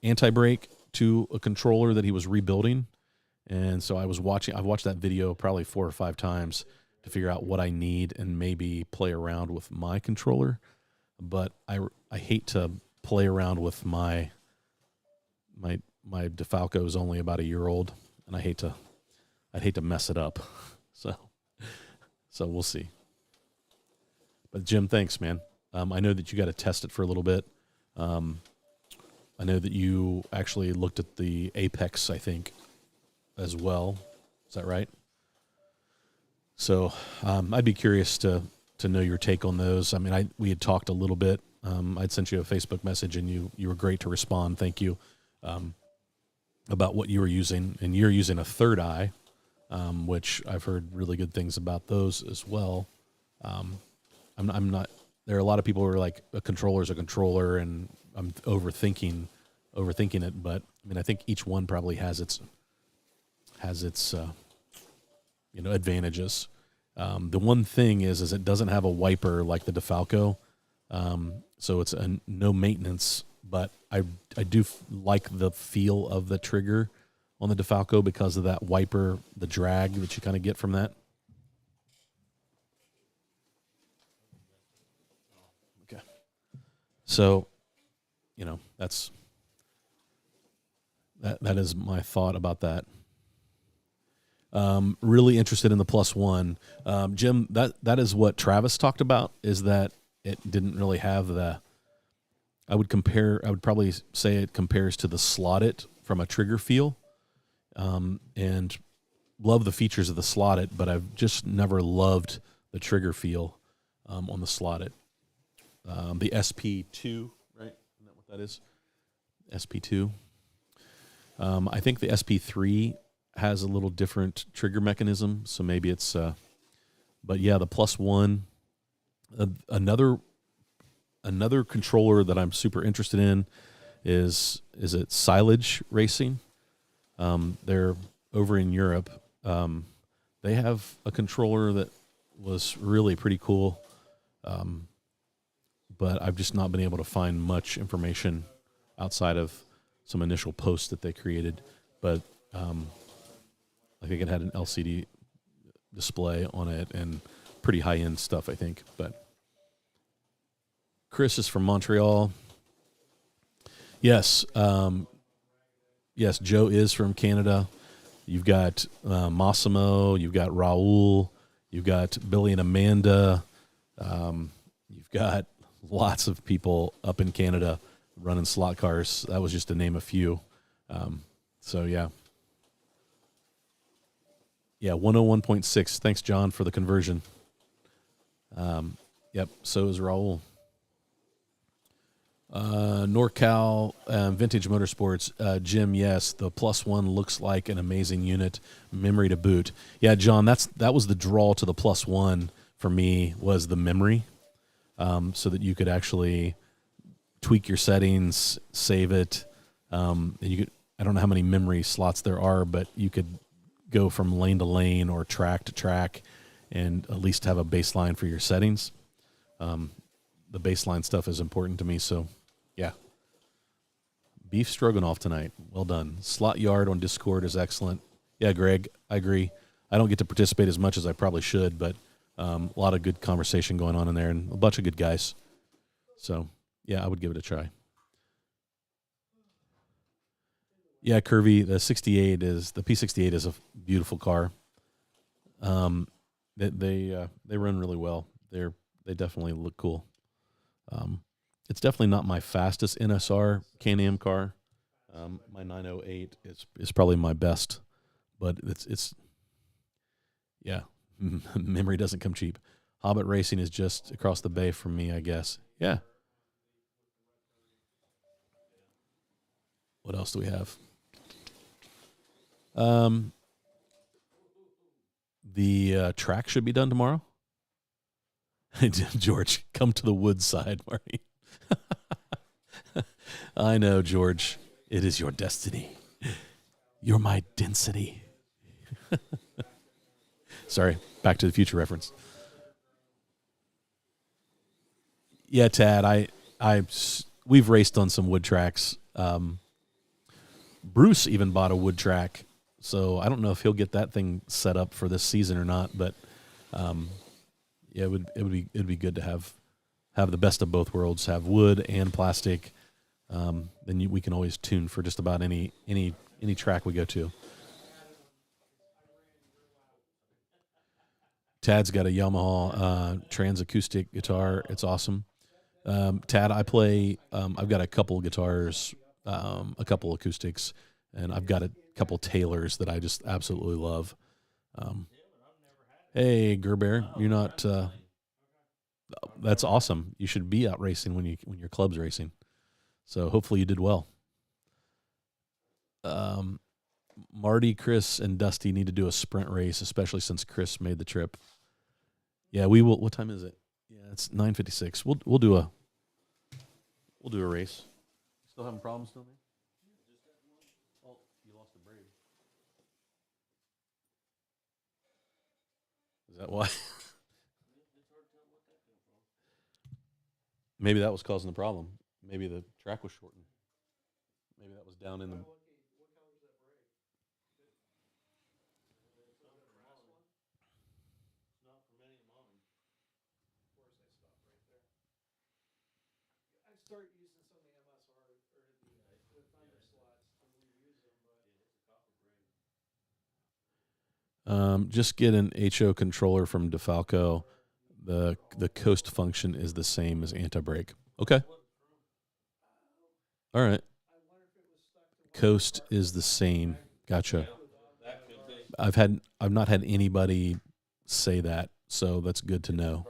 anti-brake to a controller that he was rebuilding. And so I've watched that video probably 4 or 5 times to figure out what I need and maybe play around with my controller. But I hate to play around with my DeFalco is only about a year old, and I'd hate to mess it up. So we'll see. But Jim, thanks, man. I know that you got to test it for a little bit. I know that you actually looked at the Apex, I think, as well. Is that right? So I'd be curious to know your take on those. I mean, we had talked a little bit. I'd sent you a Facebook message, and you were great to respond. Thank you. About what you were using, and you're using a Third Eye, which I've heard really good things about those as well. I'm not. There are a lot of people who are like, a controller is a controller, and I'm overthinking it. But I mean, I think each one probably has its advantages. The one thing is it doesn't have a wiper like the DeFalco, so it's a no maintenance. But I do like the feel of the trigger on the DeFalco because of that wiper, the drag that you kind of get from that. Okay. So, that is my thought about that. Really interested in the +1. Jim, that is what Travis talked about, is that it didn't really have I would probably say it compares to the Slot-It from a trigger feel, and love the features of the Slot-It, but I've just never loved the trigger feel on the Slot-It. The SP2, right? Isn't that what that is? SP2. I think the SP3 has a little different trigger mechanism, so maybe it's. But yeah, the +1. Another controller that I'm super interested in is it Silage Racing. They're over in Europe. They have a controller that was really pretty cool, but I've just not been able to find much information outside of some initial posts that they created. But I think it had an LCD display on it and pretty high-end stuff, I think. But Chris is from Montreal. Yes. Yes, Joe is from Canada. You've got Massimo. You've got Raul. You've got Billy and Amanda. You've got lots of people up in Canada running slot cars. That was just to name a few. So, yeah. Yeah, 101.6. Thanks, John, for the conversion. Yep, so is Raul. NorCal Vintage Motorsports, Jim, yes, the +1 looks like an amazing unit, memory to boot. Yeah, John, that was the draw to the +1 for me, was the memory, so that you could actually tweak your settings, save it. And you could, I don't know how many memory slots there are, but you could go from lane to lane or track to track and at least have a baseline for your settings. The baseline stuff is important to me, so yeah. Beef stroganoff tonight. Well done. Slot Yard on Discord is excellent. Yeah, Greg, I agree. I don't get to participate as much as I probably should, but a lot of good conversation going on in there and a bunch of good guys. So, yeah, I would give it a try. Yeah, Curvy, the P68 is a beautiful car. They run really well. They definitely look cool. It's definitely not my fastest NSR CanAm car. My 908 is probably my best, but it's yeah. Memory doesn't come cheap. Hobbit Racing is just across the bay from me, I guess. Yeah, What else do we have? The track should be done tomorrow. George, come to the wood side, Marty. I know, George. It is your destiny. You're my density. Sorry, Back to the Future reference. Yeah, Tad, we've raced on some wood tracks. Bruce even bought a wood track, so I don't know if he'll get that thing set up for this season or not. But yeah, it would be good to have the best of both worlds. Have wood and plastic. Then we can always tune for just about any track we go to. Tad's got a Yamaha trans acoustic guitar. It's awesome. Tad, I play. I've got a couple guitars, a couple acoustics, and I've got a couple Taylors that I just absolutely love. Hey, Gerber, you're not. That's awesome. You should be out racing when your club's racing. So hopefully you did well. Marty, Chris, and Dusty need to do a sprint race, especially since Chris made the trip. Yeah, we will. What time is it? Yeah, it's 9:56. We'll do a race. Still having problems down there? Oh, you lost a braid. Is that why? Maybe that was causing the problem. Maybe the track was shortened. Maybe that was down in the. Start using some of the MSR or the thunder slots to reuse them, but Just get an HO controller from DeFalco. The coast function is the same as anti-brake. Okay. All right. Coast is the same. Gotcha. I've not had anybody say that, so that's good to know.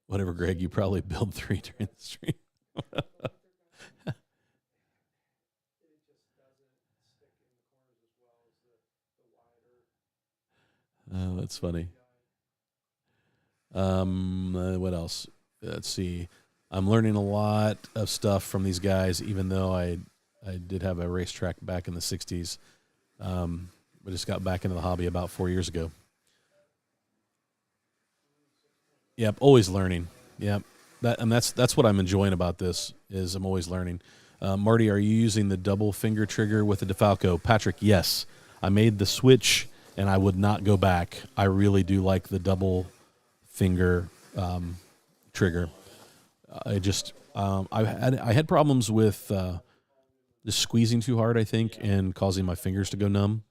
Whatever, Greg, you probably build 3 during the stream. Oh, that's funny. What else? Let's see. I'm learning a lot of stuff from these guys, even though I did have a racetrack back in the 60s. But just got back into the hobby about 4 years ago. Yep, always learning. Yep, that's what I'm enjoying about this is I'm always learning. Marty, are you using the double finger trigger with the DeFalco? Patrick, yes. I made the switch, and I would not go back. I really do like the double finger trigger. I had problems with just squeezing too hard, I think, and causing my fingers to go numb.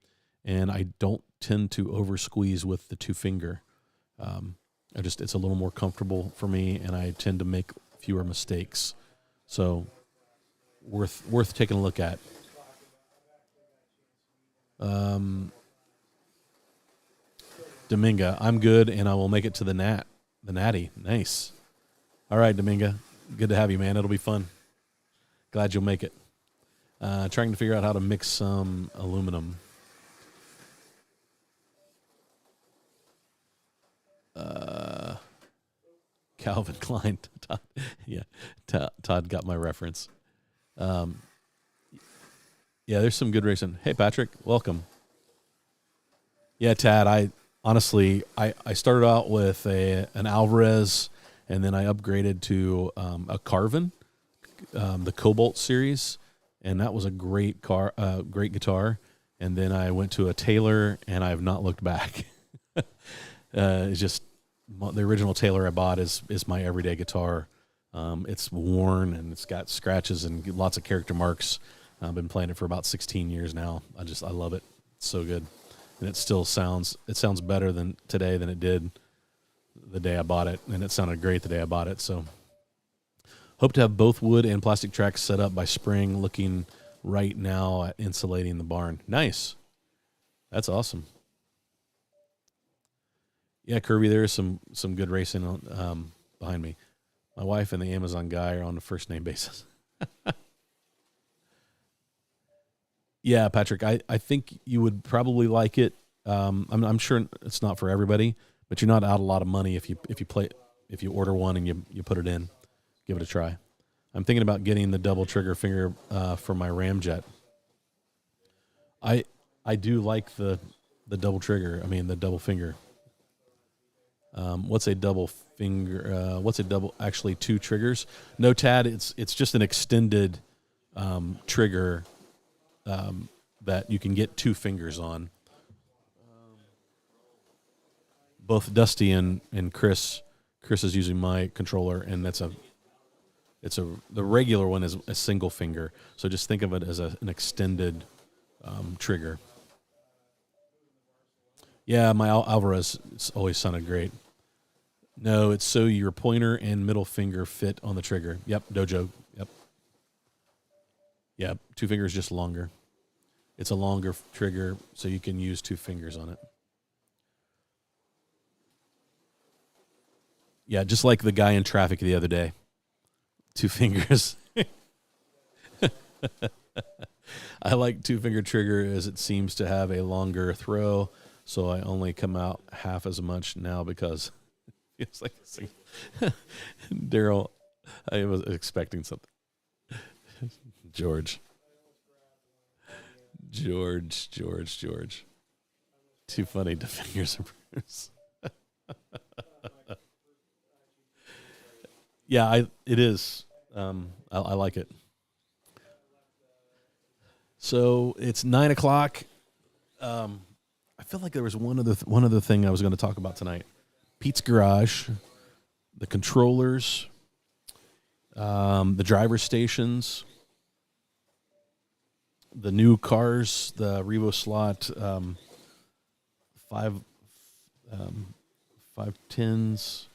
And I don't tend to over squeeze with the 2-finger. It's a little more comfortable for me, and I tend to make fewer mistakes. So worth taking a look at. Dominga, I'm good, and I will make it to the Natty. Nice. All right, Dominga, good to have you, man. It'll be fun. Glad you'll make it. Trying to figure out how to mix some aluminum. Calvin Klein. Todd, yeah, Todd got my reference. Yeah, there's some good racing. Hey, Patrick, welcome. Yeah, Tad, I started out with an Alvarez, and then I upgraded to a Carvin, the Cobalt series, and that was a great guitar. And then I went to a Taylor, and I have not looked back. It's just the original Taylor I bought is my everyday guitar. It's worn and it's got scratches and lots of character marks. I've been playing it for about 16 years now. I love it. It's so good. And it still sounds better today than it did the day I bought it. And it sounded great the day I bought it. So hope to have both wood and plastic tracks set up by spring, looking right now at insulating the barn. Nice. That's awesome. Yeah, Kirby, there is some good racing on, behind me. My wife and the Amazon guy are on a first name basis. Yeah, Patrick, I think you would probably like it. I'm sure it's not for everybody, but you're not out a lot of money if you order one and you put it in. Give it a try. I'm thinking about getting the double trigger finger for my Ramjet. I do like the double trigger. I mean the double finger. What's a double finger? What's a double? Actually, two triggers. No, Tad. It's just an extended trigger that you can get two fingers on. Both Dusty and Chris is using my controller, and the regular one is a single finger. So just think of it as an extended trigger. Yeah, my Alvarez it's always sounded great. No, it's so your pointer and middle finger fit on the trigger. Yep, Dojo. Yep. Yeah, two fingers just longer. It's a longer trigger, so you can use two fingers on it. Yeah, just like the guy in traffic the other day. Two fingers. I like two-finger trigger as it seems to have a longer throw, so I only come out half as much now because it's like Daryl, I was expecting something. George. Too funny to fingers and Bruce. Yeah, it is. I like it. So it's 9:00. I feel like there was one other thing I was going to talk about tonight. Pete's Garage, the controllers, the driver stations, the new cars, the Revo slot, 510s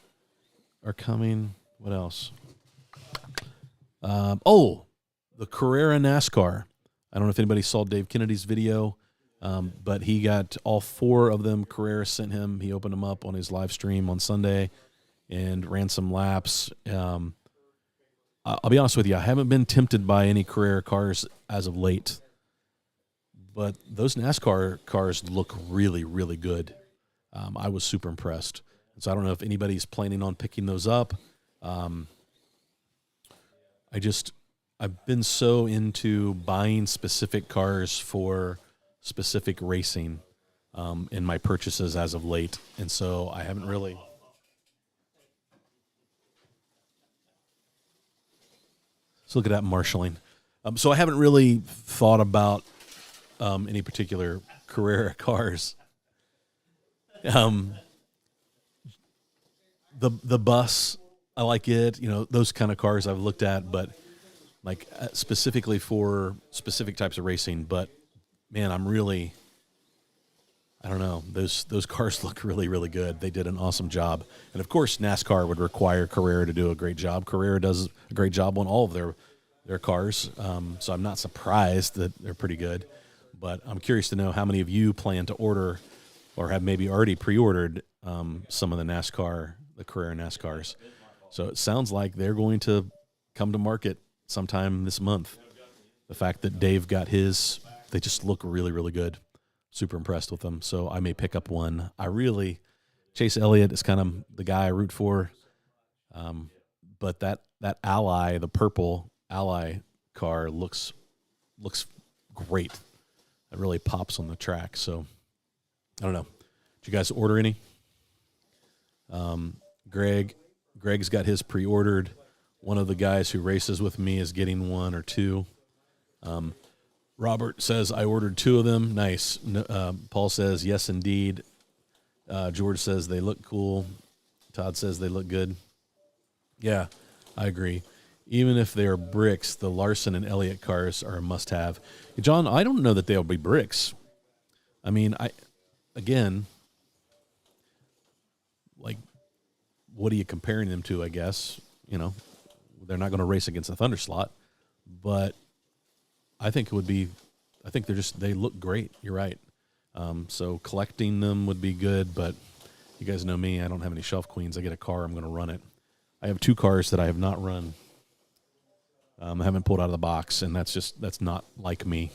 are coming. What else? The Carrera NASCAR. I don't know if anybody saw Dave Kennedy's video, but he got all four of them. Carrera sent him. He opened them up on his live stream on Sunday and ran some laps. I'll be honest with you. I haven't been tempted by any Carrera cars as of late, but those NASCAR cars look really, really good. I was super impressed. So I don't know if anybody's planning on picking those up. I've been so into buying specific cars for specific racing in my purchases as of late. And so I haven't really. So look at that marshaling. So I haven't really thought about any particular Carrera cars. The bus, I like it. You know, those kind of cars I've looked at, but like specifically for specific types of racing. But man, I don't know. Those cars look really, really good. They did an awesome job. And of course, NASCAR would require Carrera to do a great job. Carrera does a great job on all of their cars. So I'm not surprised that they're pretty good. But I'm curious to know how many of you plan to order or have maybe already pre-ordered some of the Carrera NASCARs. So it sounds like they're going to come to market sometime this month. The fact that Dave got his, they just look really, really good. Super impressed with them. So I may pick up one. Chase Elliott is kind of the guy I root for. But that Ally, the purple Ally car looks great. It really pops on the track. So I don't know. Did you guys order any? Greg's got his pre-ordered. One of the guys who races with me is getting one or two. Robert says, I ordered two of them. Nice. Paul says, yes, indeed. George says, they look cool. Todd says, they look good. Yeah, I agree. Even if they are bricks, the Larson and Elliott cars are a must-have. John, I don't know that they'll be bricks. I mean, what are you comparing them to, I guess? You know, they're not going to race against a Thunderslot, but I think they look great. You're right. So collecting them would be good, but You guys know me. I don't have any shelf queens. I get a car, I'm going to run it. I have 2 cars that I have not run. I haven't pulled out of the box, and that's not like me.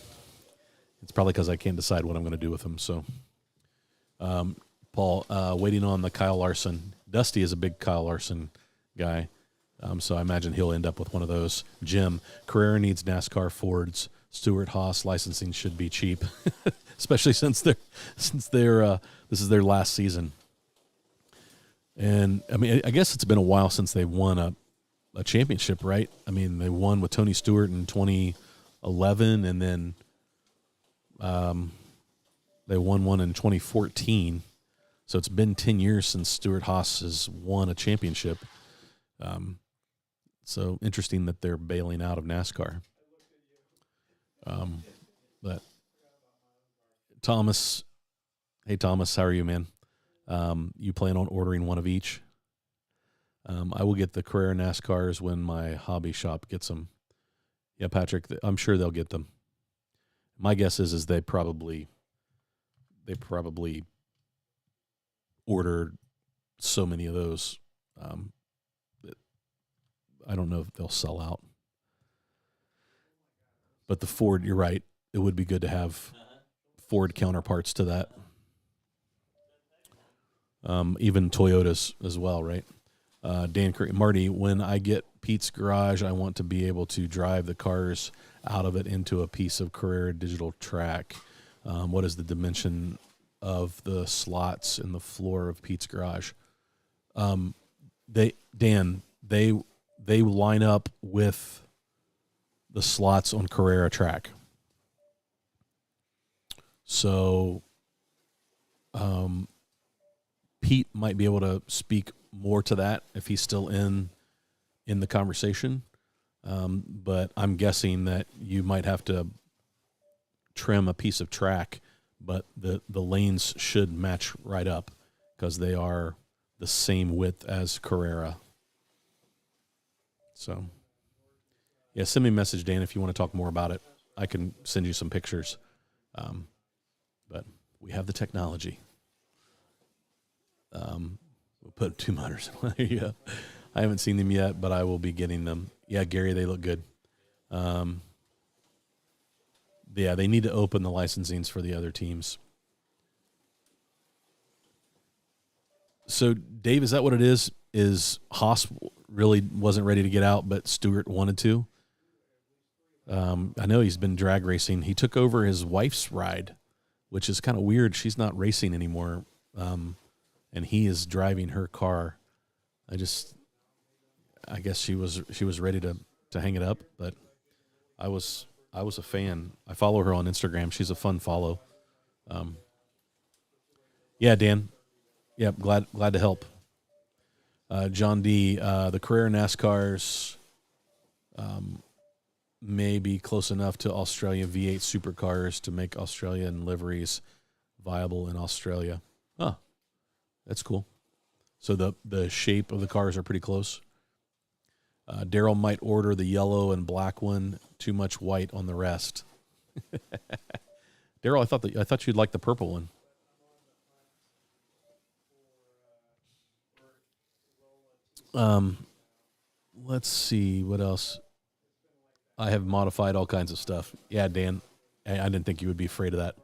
It's probably because I can't decide what I'm going to do with them. So, Paul, waiting on the Kyle Larson. Dusty is a big Kyle Larson guy, so I imagine he'll end up with one of those. Jim, Carrera needs NASCAR Fords. Stewart Haas licensing should be cheap, especially since this is their last season. And I mean, I guess it's been a while since they won a championship, right? I mean, they won with Tony Stewart in 2011, and then they won one in 2014. So it's been 10 years since Stewart Haas has won a championship. So interesting that they're bailing out of NASCAR. But Thomas, hey Thomas, how are you, man? You plan on ordering one of each? I will get the Carrera NASCARs when my hobby shop gets them. Yeah, Patrick, I'm sure they'll get them. My guess is they probably ordered so many of those that I don't know if they'll sell out. But the Ford, you're right. It would be good to have Ford counterparts to that. Even Toyotas as well, right? Dan Curry, Marty, when I get Pete's garage, I want to be able to drive the cars out of it into a piece of Carrera digital track. What is the dimension of the slots in the floor of Pete's garage? They line up with the slots on Carrera track. So, Pete might be able to speak more to that if he's still in the conversation. But I'm guessing that you might have to trim a piece of track, but the lanes should match right up because they are the same width as Carrera. So, yeah, send me a message, Dan, if you want to talk more about it. I can send you some pictures. But we have the technology. We'll put 2 motors. There you go. I haven't seen them yet, but I will be getting them. Yeah, Gary, they look good. Yeah, they need to open the licensings for the other teams. So, Dave, is that what it is? Is Haas really wasn't ready to get out, but Stewart wanted to? I know he's been drag racing. He took over his wife's ride, which is kind of weird. She's not racing anymore, and he is driving her car. I guess she was ready to hang it up, but I was a fan. I follow her on Instagram. She's a fun follow. Yeah, Dan. Yeah, glad to help. John D. The Carrera NASCARs may be close enough to Australia V8 supercars to make Australian liveries viable in Australia. Huh. That's cool. So the shape of the cars are pretty close. Daryl might order the yellow and black one. Too much white on the rest. Daryl, I thought you'd like the purple one. Let's see what else. I have modified all kinds of stuff. Yeah, Dan, I didn't think you would be afraid of that.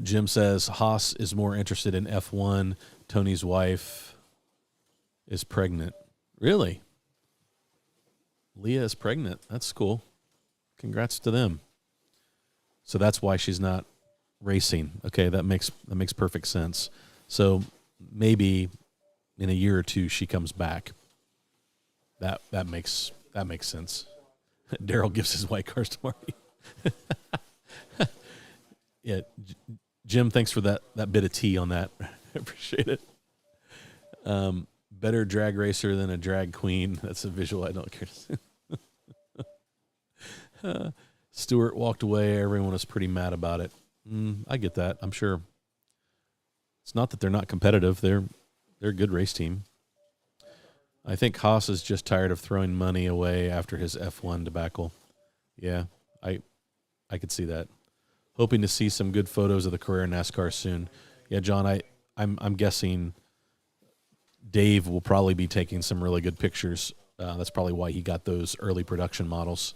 Jim says Haas is more interested in F1. Tony's wife is pregnant. Really? Leah is pregnant. That's cool. Congrats to them. So that's why she's not racing. Okay, that makes perfect sense. So maybe in a year or two she comes back. That makes sense. Daryl gives his white cars to Marty. Yeah, Jim, thanks for that bit of tea on that. I appreciate it. Better drag racer than a drag queen. That's a visual I don't care to see. Stewart walked away. Everyone was pretty mad about it. I get that. I'm sure. It's not that they're not competitive. They're a good race team. I think Haas is just tired of throwing money away after his F1 debacle. Yeah, I could see that. Hoping to see some good photos of the Carrera NASCAR soon. Yeah, John, I'm guessing Dave will probably be taking some really good pictures. That's probably why he got those early production models.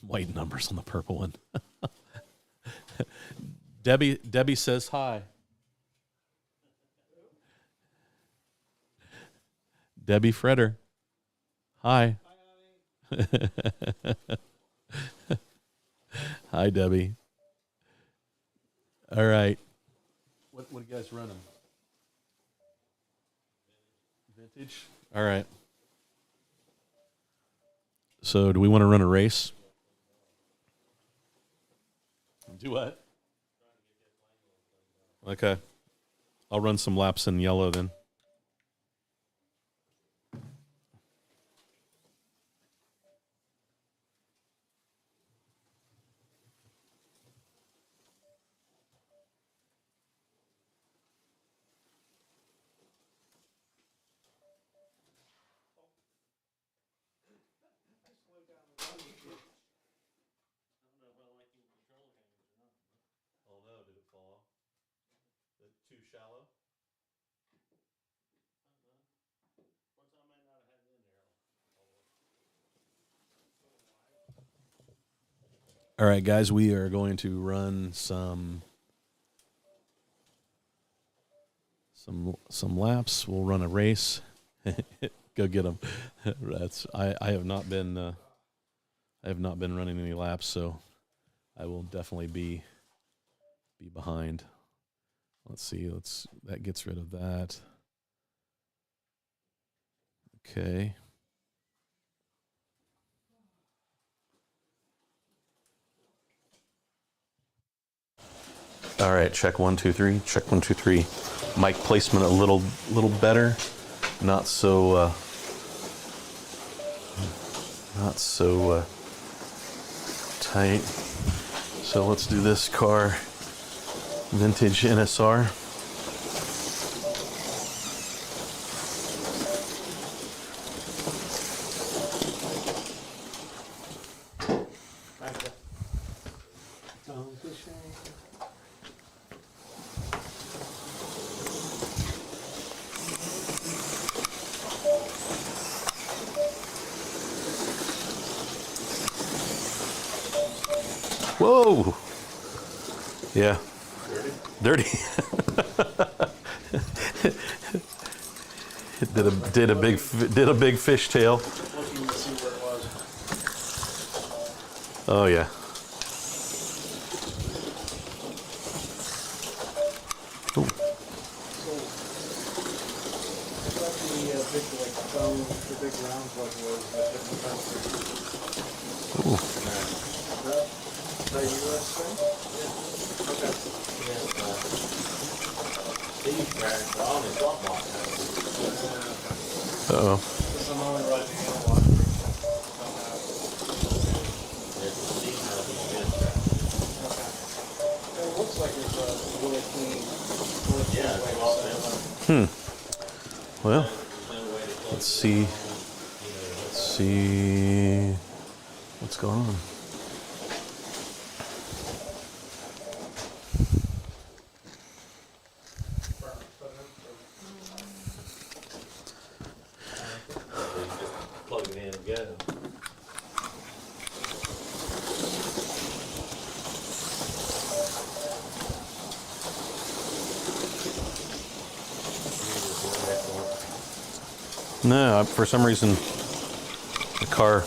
White numbers on the purple one. Debbie says hi. Debbie Fredder. Hi. Hi, Debbie. All right. What are you guys running? Vintage? All right. So do we want to run a race? Do what? Okay. I'll run some laps in yellow then. Oh no, did it fall off? Is it too shallow? All right, guys, we are going to run some laps. We'll run a race. Go get them. I have not been running any laps, so I will definitely be behind. Let's see. That gets rid of that. Okay. All right, check 1 2 3. Check 1 2 3. Mic placement a little better. Not so tight. So let's do this car. Vintage NSR. Whoa! Yeah. Dirty. did a big fishtail. Looking to see where it was. Oh yeah. Ooh. The big round plug was different country. Ooh. Is that US thing? Yeah. Okay. These bags are on the drop box. Uh-oh. Because I'm only running analog. There's the seat now that you get back. Okay. It looks like it's a really clean. Yeah, it's all them. Well, let's see what's going on. Plug it in and go. No, for some reason, the car.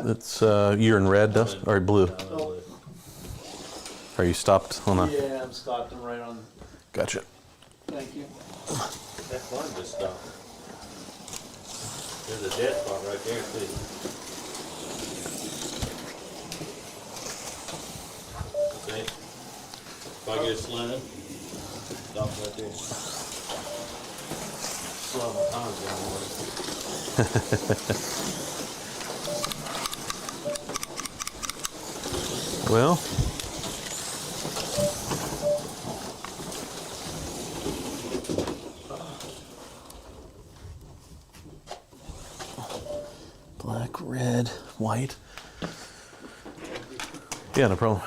It's you're in red, Dust, or blue. Are you stopped on a? Yeah, I'm stopped. I'm right on. Gotcha. Thank you. That one just stopped. There's a dead spot right there, too. See? If I get slow, stop right there. Slow my times down more. Well, white. Yeah, no problem.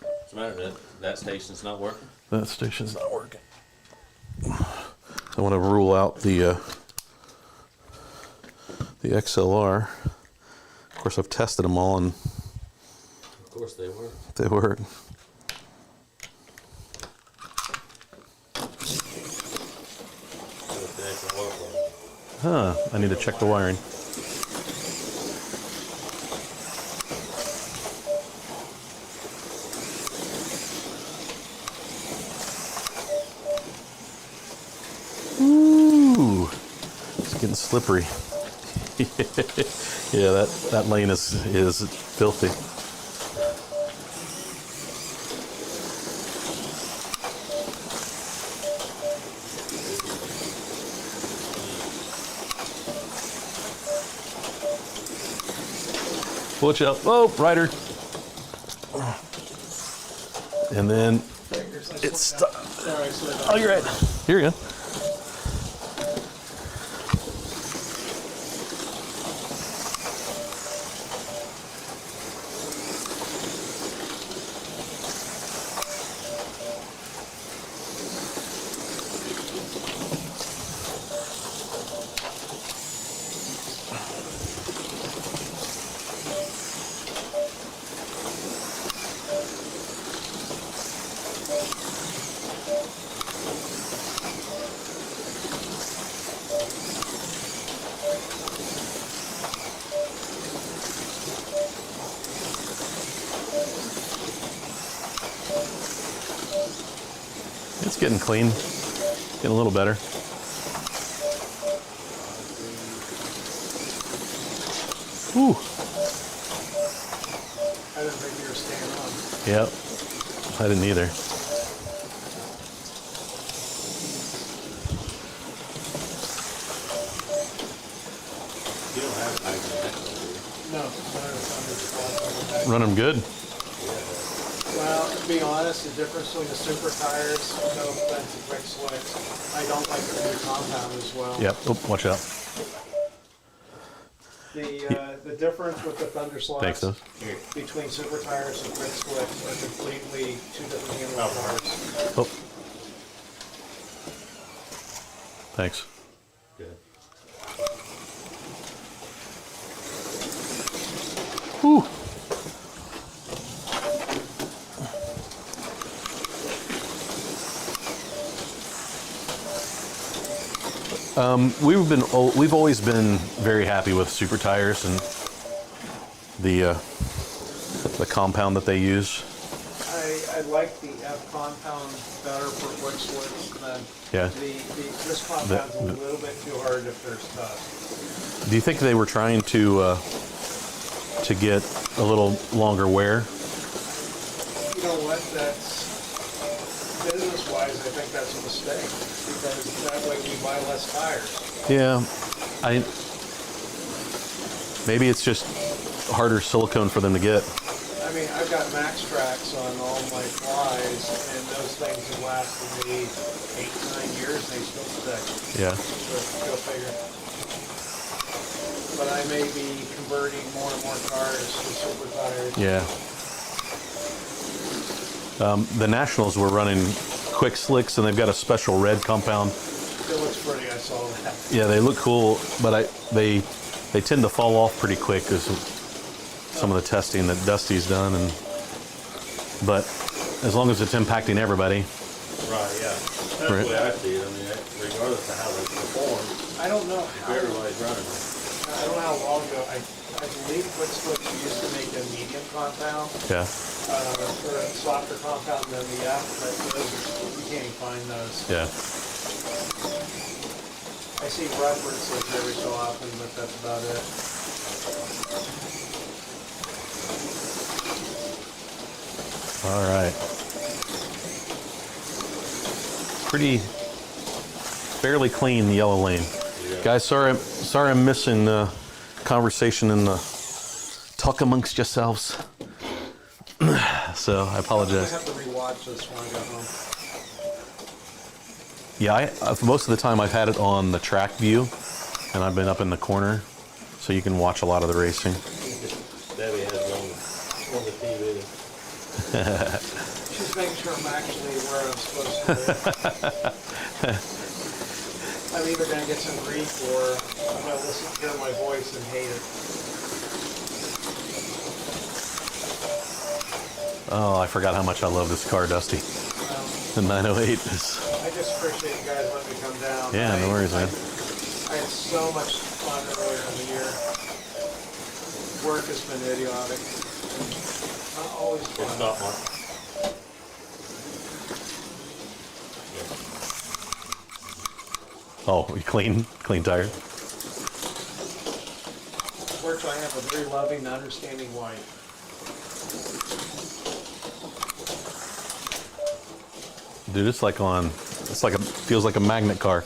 What's the matter? That station's not working? That station's not working. I want to rule out the XLR. Of course, I've tested them all, and Of course they work. they work. Huh, I need to check the wiring. Ooh, it's getting slippery. Yeah, that lane is filthy. Watch out. Oh, rider. And then it's stuck. Oh, you're right. Here you go. It's getting clean, getting a little better. Whew. I didn't think you were staying on. Yep, I didn't either. You don't have an item. No, it's 100 Run them good. Well, to be honest, the difference between the super tires, no offense to quick slicks, I don't like the new compound as well. Yep. Oh, watch out. The difference with the Thunder Thanks, slots those. between super tires and quick slicks are completely two different animal cars. Oh. Thanks. Good. Whew. We've always been very happy with super tires and the compound that they use. I like the F compound better for quick slicks than Yeah. this compound's a little bit too hard if there's tough. Do you think they were trying to get a little longer wear? You know what, that's, business-wise, I think that's a mistake, because that way we buy less tires. Yeah, maybe it's just harder silicone for them to get. I mean, I've got max tracks on all my flies, and those things have lasted me 8 to 9 years, and they still stick. Yeah. So go figure. But I may be converting more and more cars to super tires. Yeah. The Nationals were running quick slicks, and they've got a special red compound. It looks pretty, I saw that. Yeah, they look cool, but they tend to fall off pretty quick because of some of the testing that Dusty's done. But as long as it's impacting everybody. Right, yeah. That's Right. the way I see it. I mean, regardless of how they perform, I don't know if how. everybody's running it. I don't know how long ago. I believe quick slicks used to make a medium compound. Yeah. Or a softer compound than the F, but those, you can't even find those. Yeah. I see references every so often, but that's about it. All right. Fairly clean yellow lane. Yeah. Guys, sorry I'm missing the conversation and the talk amongst yourselves. So I I apologize. have to rewatch this when I get home. Yeah, for most of the time I've had it on the track view, and I've been up in the corner, so you can watch a lot of the racing. Debbie has on the TV. She's making sure I'm actually where I'm supposed to be. I'm either going to get some grief or I'm going to listen to hear my voice and hate it. Oh, I forgot how much I love this car, Dusty. The 908 is... I just appreciate you guys letting me come down. Yeah, no worries, man. I had so much fun earlier in the year. Work has been idiotic. Not always fun. It's not Mark. Oh, you clean tire. Fortunately, I have a very loving, understanding wife. Dude, it's like feels like a magnet car.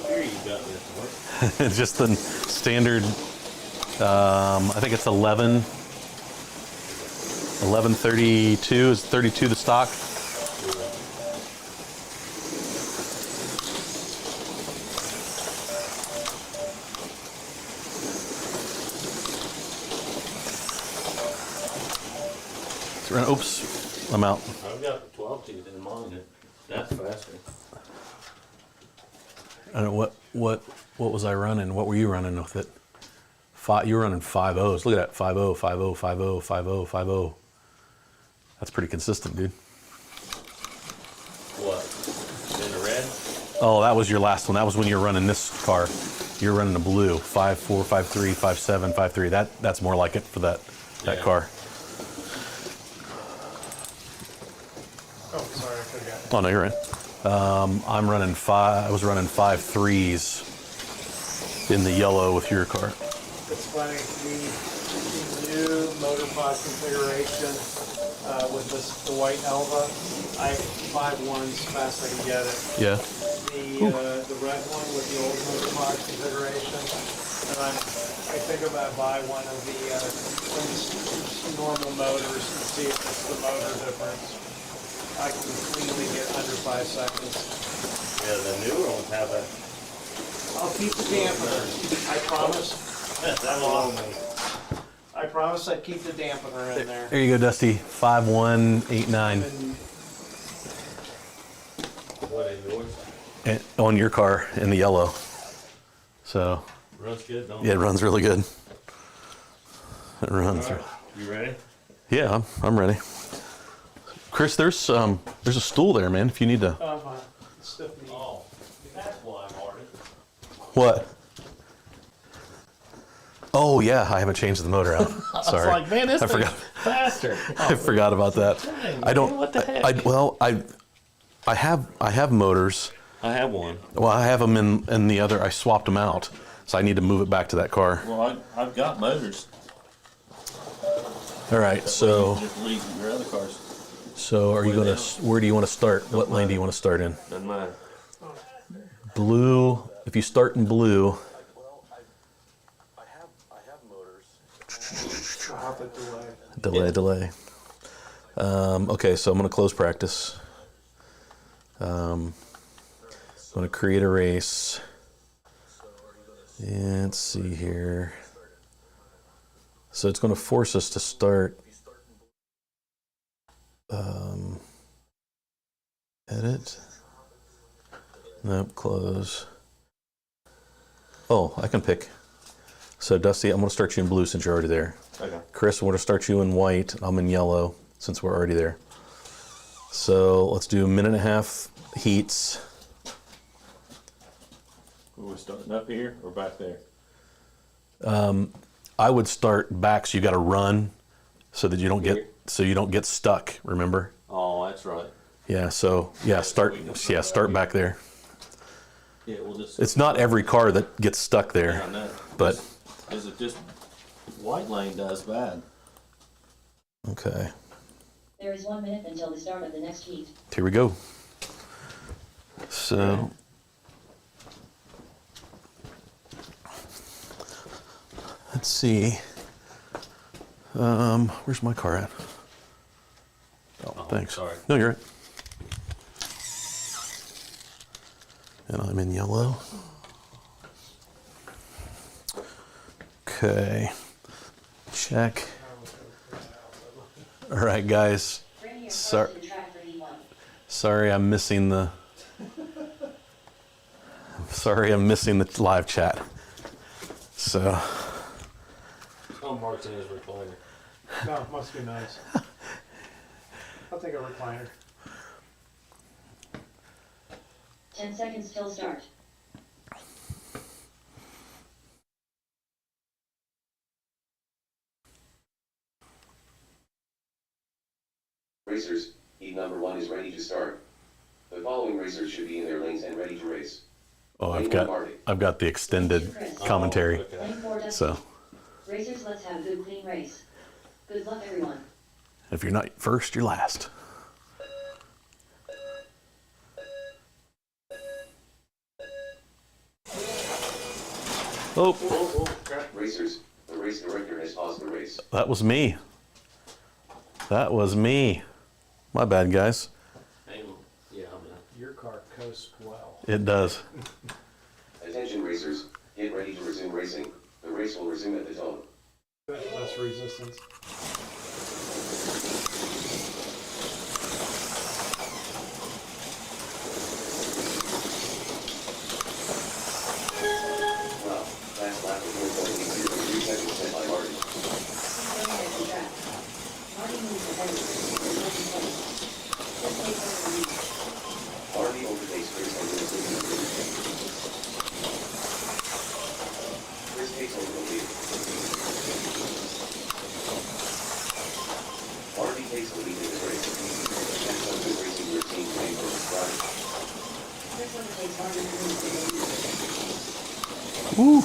Here you got this, Mark. It's just the standard, I think it's 1132 is 32 the stock. Oops, I'm out. I've got the 12 teeth in mine. That's faster. I don't know what was I running? What were you running with it? You were running 5.0s. Look at that, 5.0, 5.0, 5.0, 5.0, 5.0. That's pretty consistent, dude. What? In the red? Oh, that was your last one. That was when you were running this car. You're running a blue, 5.4, 5.3, 5.7, 5.3. That's more like it for that Yeah. car. Oh, sorry, I forgot. Oh no, you're right. I was running 5.3s in the yellow with your car. It's funny, the new motor pod configuration with the white Elva, I 5.1s as fast as I can get it. Yeah. The red one with the old motor pod configuration, and I think about buy one of the normal motors and see if it's the motor difference. I can cleanly get under 5 seconds. Yeah, the newer ones have a... I'll keep the dampener. I promise. That long one. I promise I'd keep the dampener in there. There you go, Dusty. 5.189 What, in yours? on your car in the yellow. So Runs good, don't yeah, it runs really good. It runs. All right. You ready? Yeah, I'm ready. Chris, there's a stool there, man. If you need to. Stiff knee. Oh, that's why, Martin. What? Oh yeah, I haven't changed the motor out. Sorry. I was like, man, this I thing's forgot. faster. I forgot about that. Dang, I don't. man, what the heck? I have motors. I have one. Well, I have them in the other. I swapped them out, so I need to move it back to that car. Well, I've got motors. All right. So Just leave your other cars. are you gonna? Where do you want to start? What lane do you want to start in? Doesn't matter. Blue. If you start in blue. Drop it delay. Delay. Okay, so I'm going to close practice. I'm going to create a race. And let's see here. So it's going to force us to start. Edit. Nope, close. Oh, I can pick. So Dusty, I'm going to start you in blue since you're already there. Okay. Chris, I'm going to start you in white. I'm in yellow since we're already there. So let's do 1.5 minute heats. Are we starting up here or back there? I would start back so you got to run so that you don't get stuck, remember? Oh, that's right. Yeah, so yeah, start back there. Yeah, we'll just... It's not every car that gets stuck there. Yeah, I know. But Is it just... White lane does bad. okay. There is 1 minute until the start of the next heat. Here we go. So let's see. Where's my car at? Oh, thanks. sorry. No, you're right. And I'm in yellow. Okay. Check. All right, guys. Sorry, I'm missing the. Sorry, I'm missing the live chat. So. Oh, Mark's in his recliner. No, it must be nice. I'll take a recliner. 10 seconds till start. Racers, heat number 1 is ready to start. The following racers should be in their lanes and ready to race. Oh, I've got the extended commentary. Okay. Lane 4 Dusty. So Racers, let's have a good clean race. Good luck, everyone. if you're not first, you're last. Oh, Racers, the race director has paused the race. that was me. That was me. My bad, guys. Hang on. Yeah, I'm in. Your car coasts well. It does. Attention racers, get ready to resume racing. The race will resume at the tone. Less resistance. Wow, last lap of 4.803 seconds set by Marty. Keep going at the track. Marty moves ahead of Chris in second place. Chris takes over the lead. Marty overtakes Chris and wins the lead. Chris takes over the lead. Marty takes the lead in the race. That's how good racing your team playing for this ride. Chris overtakes Marty and moves to the lead. Woo.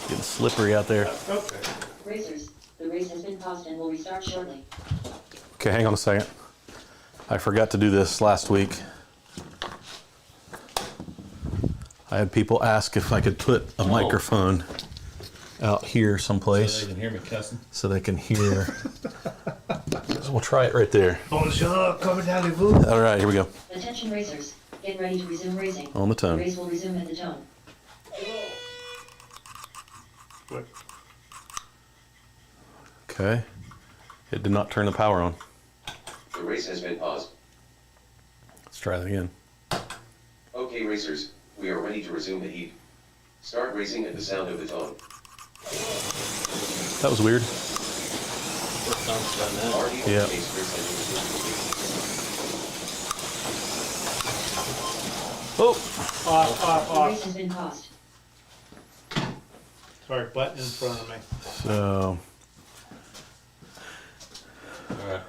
Getting slippery out there. Okay. Racers, the race has been paused and will restart shortly. Okay, hang on a second. I forgot to do this last week. I had people ask if I could put a microphone out here So someplace they can hear me cussing. so they can hear. So we'll try it right there. Bonjour, comment allez-vous? All right, here we go. Attention racers, get ready to resume racing. On the The tone. race will resume at the tone. What? Okay. It did not turn the power on. The race has been paused. Let's try that again. Okay racers, we are ready to resume the heat. Start racing at the sound of the tone. That was weird. First time it's done that. Marty Yeah. overtakes Chris and wins the lead. Oh, Off, off, The off. race has been paused. Sorry, button in front of me. so. All right.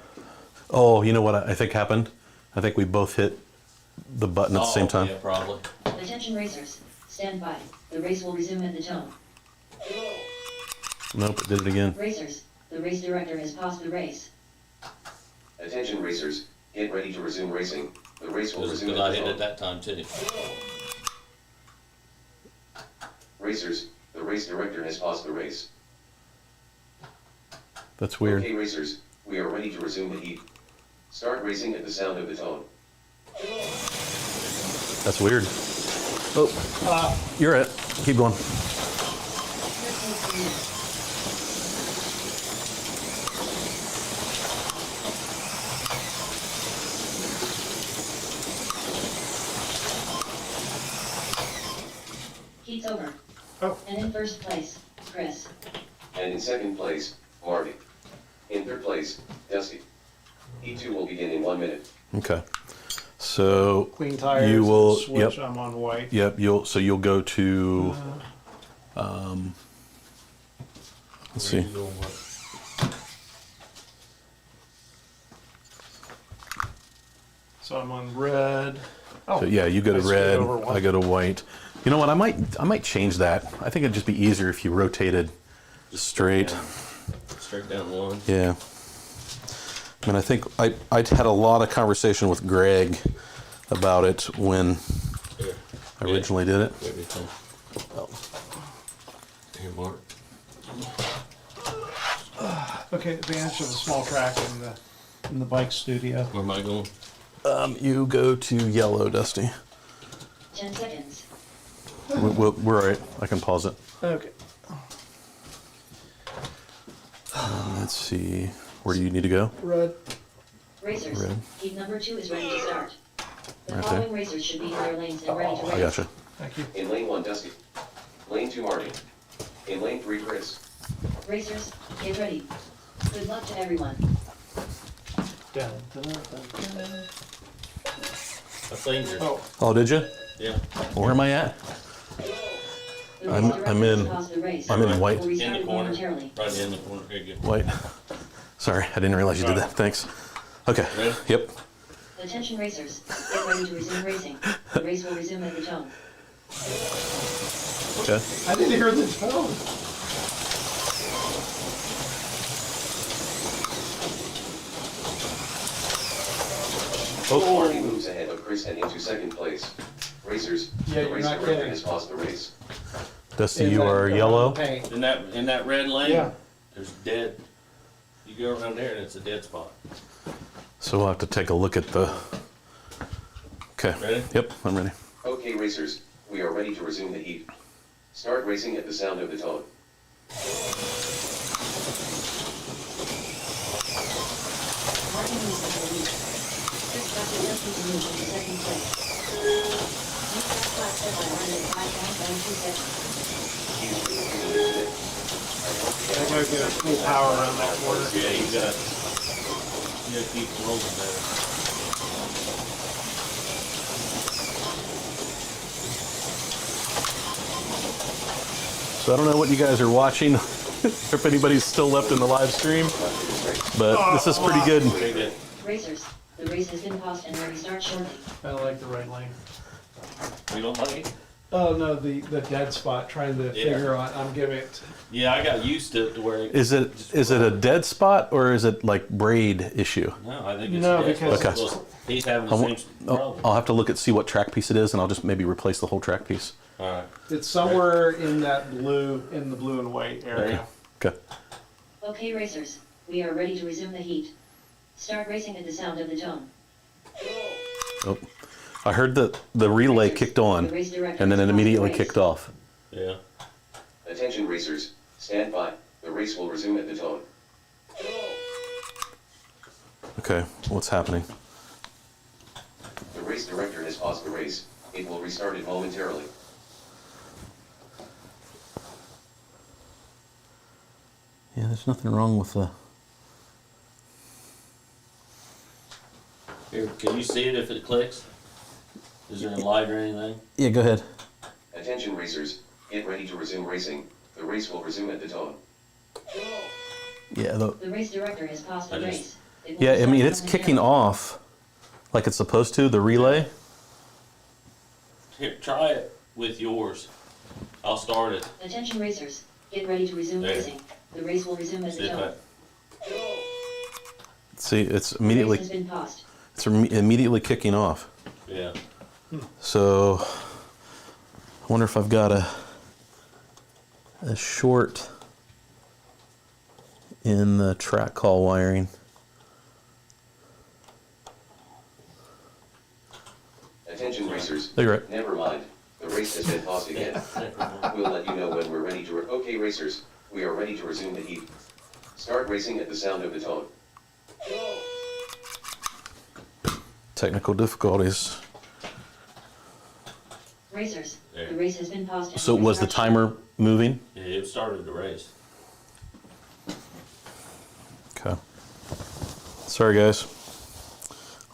Oh, you know what I think happened? I think we both hit the button at the same time. Yeah, probably. Attention racers, stand by. The race will resume at the tone. Nope, it did it again. Racers, the race director has paused the race. Attention racers, get ready to resume racing. The race will resume Because I at the hit tone. it that time too. Racers, the race director has paused the race. That's weird. Okay racers, we are ready to resume the heat. Start racing at the sound of the tone. That's weird. Oh, you're it. Keep going. Chris takes the lead. Heat's over. Oh. And in first place, Chris. And in second place, Marty. In third place, Dusty. Heat 2 will begin in 1 minute. Okay. So Clean tires. you will. Switch. Yep. I'm on white. Yep. You'll go to. Let's see. So I'm on red. Oh, So yeah, you go to I screwed red. over one. I go to white. You know what? I might change that. I think it'd just be easier if you rotated straight. Straight down one. Yeah. I mean, I think I'd had a lot of conversation with Greg about it when Here. I originally did it. Everything. Oh. Here, Mark. Okay, advantage of a small track in the bike studio. Where am I going? You go to yellow, Dusty. 10 seconds. We're all right. I can pause it. Okay. Let's see. Where do you need to go? Red. Racers, Red. heat number 2 is ready to start. The Right following there. racers should be in their lanes and ready to race. I gotcha. Thank you. In lane 1, Dusty. Lane 2, Marty. In lane 3, Chris. Racers, get ready. Good luck to everyone. Dun, dun, dun, dun. I seen you. Oh, Oh, did you? Yeah. Where am I at? The I'm- race director I'm in- has paused the race. I'm in white. Will In restart the it corner. momentarily. Right in the corner. Here you go. White. Sorry, I didn't realize you did that. Thanks. Okay. Ready? Yep. Attention racers, get ready to resume racing. The race will resume at the tone. Okay. I didn't hear the tone. Marty moves ahead of Chris and into second place. Racers, Yeah, the you're race not director kidding. has paused the race. Dusty, In you that- are around yellow. the paint. In that red lane. Yeah. There's dead. You go around there and it's a dead spot. So we'll have to take a look at the. Okay. Ready? Yep, I'm ready. Okay, racers, we are ready to resume the heat. Start racing at the sound of the tone. Martin moves into the lead. Chris Dr. Dusty to move into second place. You pass class deadline run at 5.92 seconds. I gotta get a full power around that corner. Yeah, you gotta keep rolling there. So I don't know what you guys are watching, if anybody's still left in the live stream, but this is pretty good. Pretty good. Racers, the race has been paused and will restart shortly. I like the right lane. You don't like it? Oh no, the dead spot. Trying to figure out. I'm giving it. Yeah, I got used to it to where. Is it a dead spot or is it like braid issue? No, I think it's No, a dead because- spot. Okay. Well, he's having the I'll, same problem. I'll have to look at see what track piece it is, and I'll just maybe replace the whole track piece. All right. It's somewhere in that blue, in the blue and white area. Okay. Okay racers, we are ready to resume the heat. Start racing at the sound of the tone. Oh, I heard that the relay kicked on, The race director and then has it paused the immediately race. kicked off. Yeah. Attention racers, stand by. The race will resume at the tone. Okay, what's happening? The race director has paused the race. It will restart it momentarily. Yeah, there's nothing wrong with the. Here, can you see it if it clicks? Is there a light or anything? Yeah, go ahead. Attention racers, get ready to resume racing. The race will resume at the tone. Yeah, The race director has paused the I just- race. It will yeah. I restart mean, it's kicking momentarily. off like it's supposed to. The relay. Here, try it with yours. I'll start it. Attention racers, get ready to resume There. racing. The race will resume at See the if tone. that. See, it's The immediately race has been paused. immediately kicking off. Yeah. So, I wonder if I've got a short in the track call wiring. Attention racers, You're right. never mind. The race has been paused again. We'll let you know when we're ready to. Okay, racers, we are ready to resume the heat. Start racing at the sound of the tone. Technical difficulties. Racers, There. the race has been paused. and So will was the restart timer moving? Yeah, it started the race. Okay. Sorry, guys.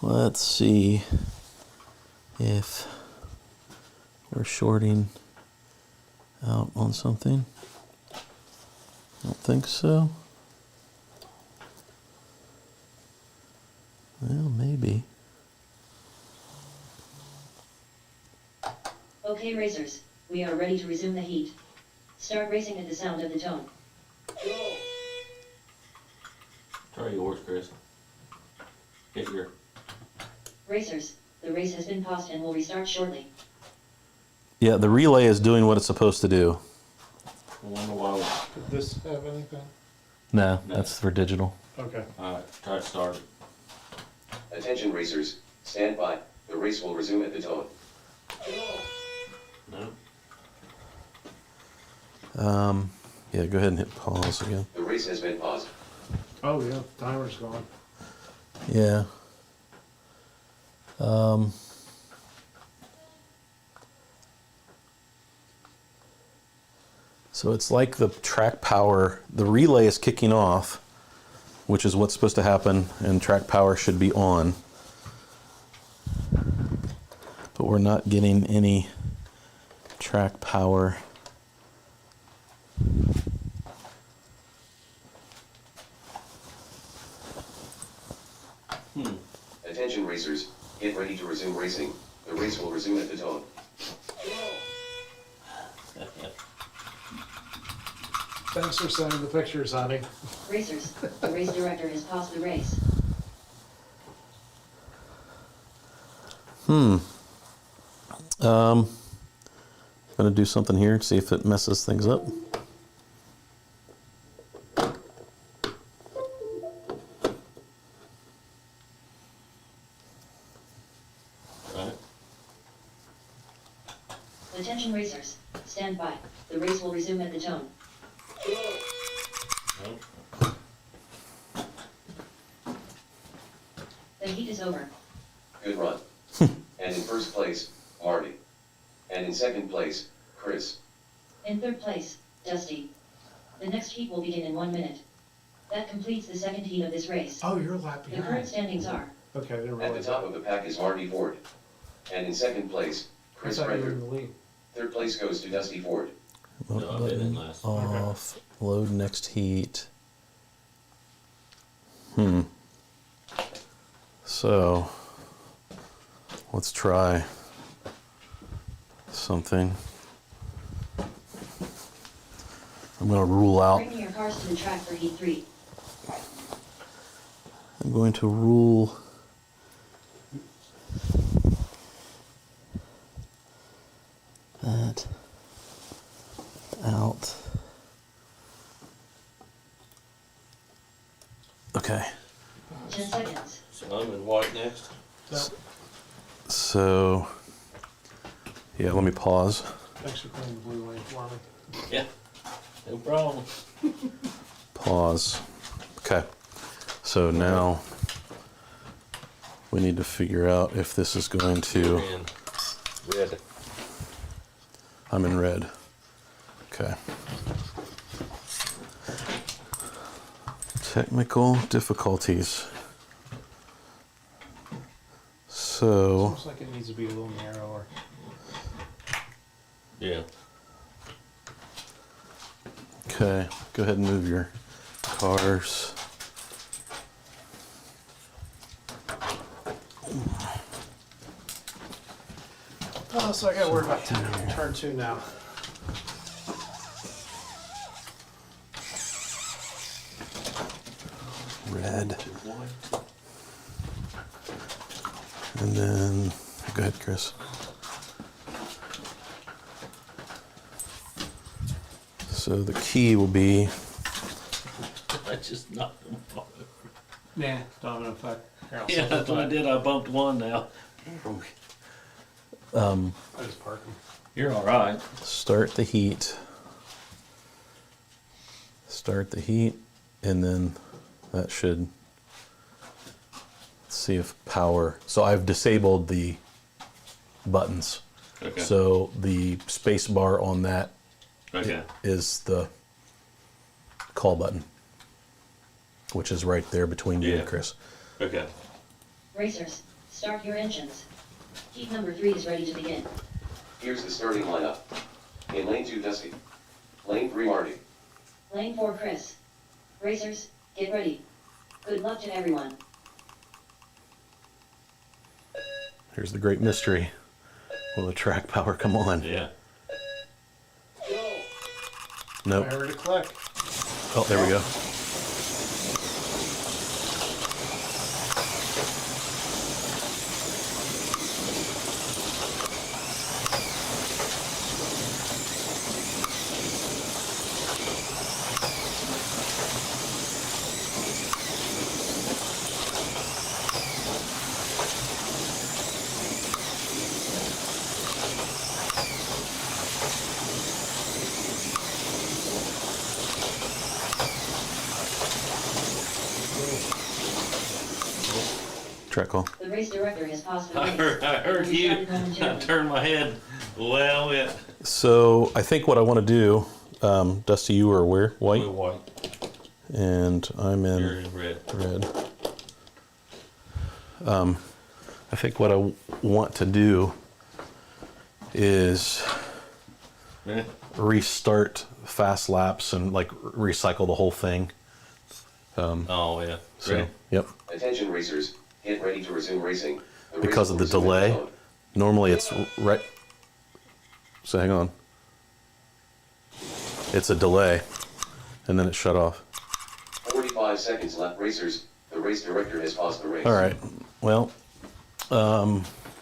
Let's see if we're shorting out on something. I don't think so. Well, maybe. Okay racers, we are ready to resume the heat. Start racing at the sound of the tone. Try yours, Chris. Hit your. Racers, The race has been paused and will restart shortly. Yeah, the relay is doing what it's supposed to do. I wonder why. Did this have anything? No, No. that's for digital. Okay. Alright, try to start it. Attention racers, stand by. The race will resume at the tone. No? Yeah, go ahead and hit pause again. The race has been paused. Oh, yeah, timer's gone. Yeah. So it's like the track power, the relay is kicking off, which is what's supposed to happen, and track power should be on. But we're not getting any track power. Attention racers, get ready to resume racing. The race will resume at the tone. Thanks for sending the pictures, honey. Racers, the race director has paused the race. Gonna do something here, see if it messes things up. Right? Attention racers, stand by. The race will resume at the tone. No? The heat is over. Good run. And in first place, Marty. And in second place, Chris. In third place, Dusty. The next heat will begin in 1 minute. That completes the second heat of this race. Oh, you're a lap The current behind. standings are Okay, they're At really. the top of the pack is Marty Ford. And in second place, I Chris thought you were in Brenner. the lead. Third place goes to Dusty Ford. No, I didn't last. Off, load next heat. So, let's try something. I'm going to rule out. bringing your cars to the track for heat 3. I'm going to rule that out. Okay. 10 seconds. So I'm in white next. No, So, yeah, let me pause. thanks for playing the blue lane for me. Yeah. No problem. Pause. Okay. So now we need to figure out if this is going to. And red. I'm in red. Okay. Technical difficulties. So, Looks like it needs to be a little narrower. Yeah. okay, go ahead and move your cars. Oh, so I gotta worry about turn 2 now. Red. And then, go ahead, Chris. So the key will be, I just knocked them off. Nah, domino effect. Here, I'll Yeah, set that's that what I back. did. I bumped one now. I just park them. You're all right. start the heat. Start the heat, and then that should, let's see if power, so I've disabled the buttons. Okay. So the space bar on that Okay. is the call button, which is right there between you Yeah. and Chris. Okay. Racers, start your engines. Heat number 3 is ready to begin. Here's the starting lineup. In lane 2, Dusty. Lane 3, Marty. Lane 4, Chris. Racers, get ready. Good luck to everyone. Here's the great mystery. Will the track power come on? Yeah. Nope. I heard it click. Oh, there we go. track call. The race director has paused the I race. heard you. I turned my head. Well, yeah. So I think what I want to do, Dusty, you are where? White? Blue, white. And I'm in You're in red. red. I think what I want to do is Yeah. restart fast laps and like recycle the whole thing. Oh, yeah. So, Ready? yep. Attention racers, get ready to resume racing. The race Because will of the resume at delay, tone. normally it's right. So hang on. It's a delay, and then it shut off. 45 seconds left, racers. The race director has paused the race. All right. Well,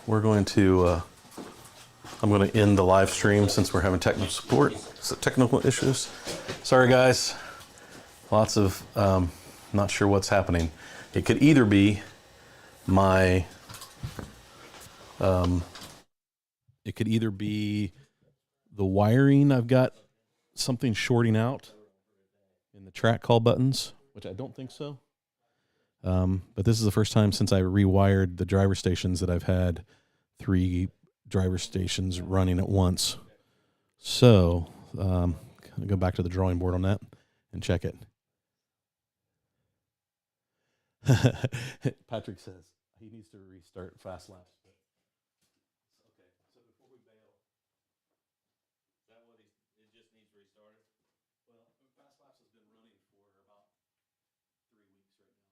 we're going to. I'm going to end the live stream since we're having technical issues. Sorry, guys. Lots of not sure what's happening. It could either be my. It could either be the wiring. I've got something shorting out in the track call buttons, which I don't think so. But this is the first time since I rewired the driver stations that I've had 3 driver stations running at once. So I'll go back to the drawing board on that and check it. Patrick says he needs to restart fast laps. Okay, so before we bail, is that what it just needs restarted? Well, fast laps has been running for about 3 weeks right now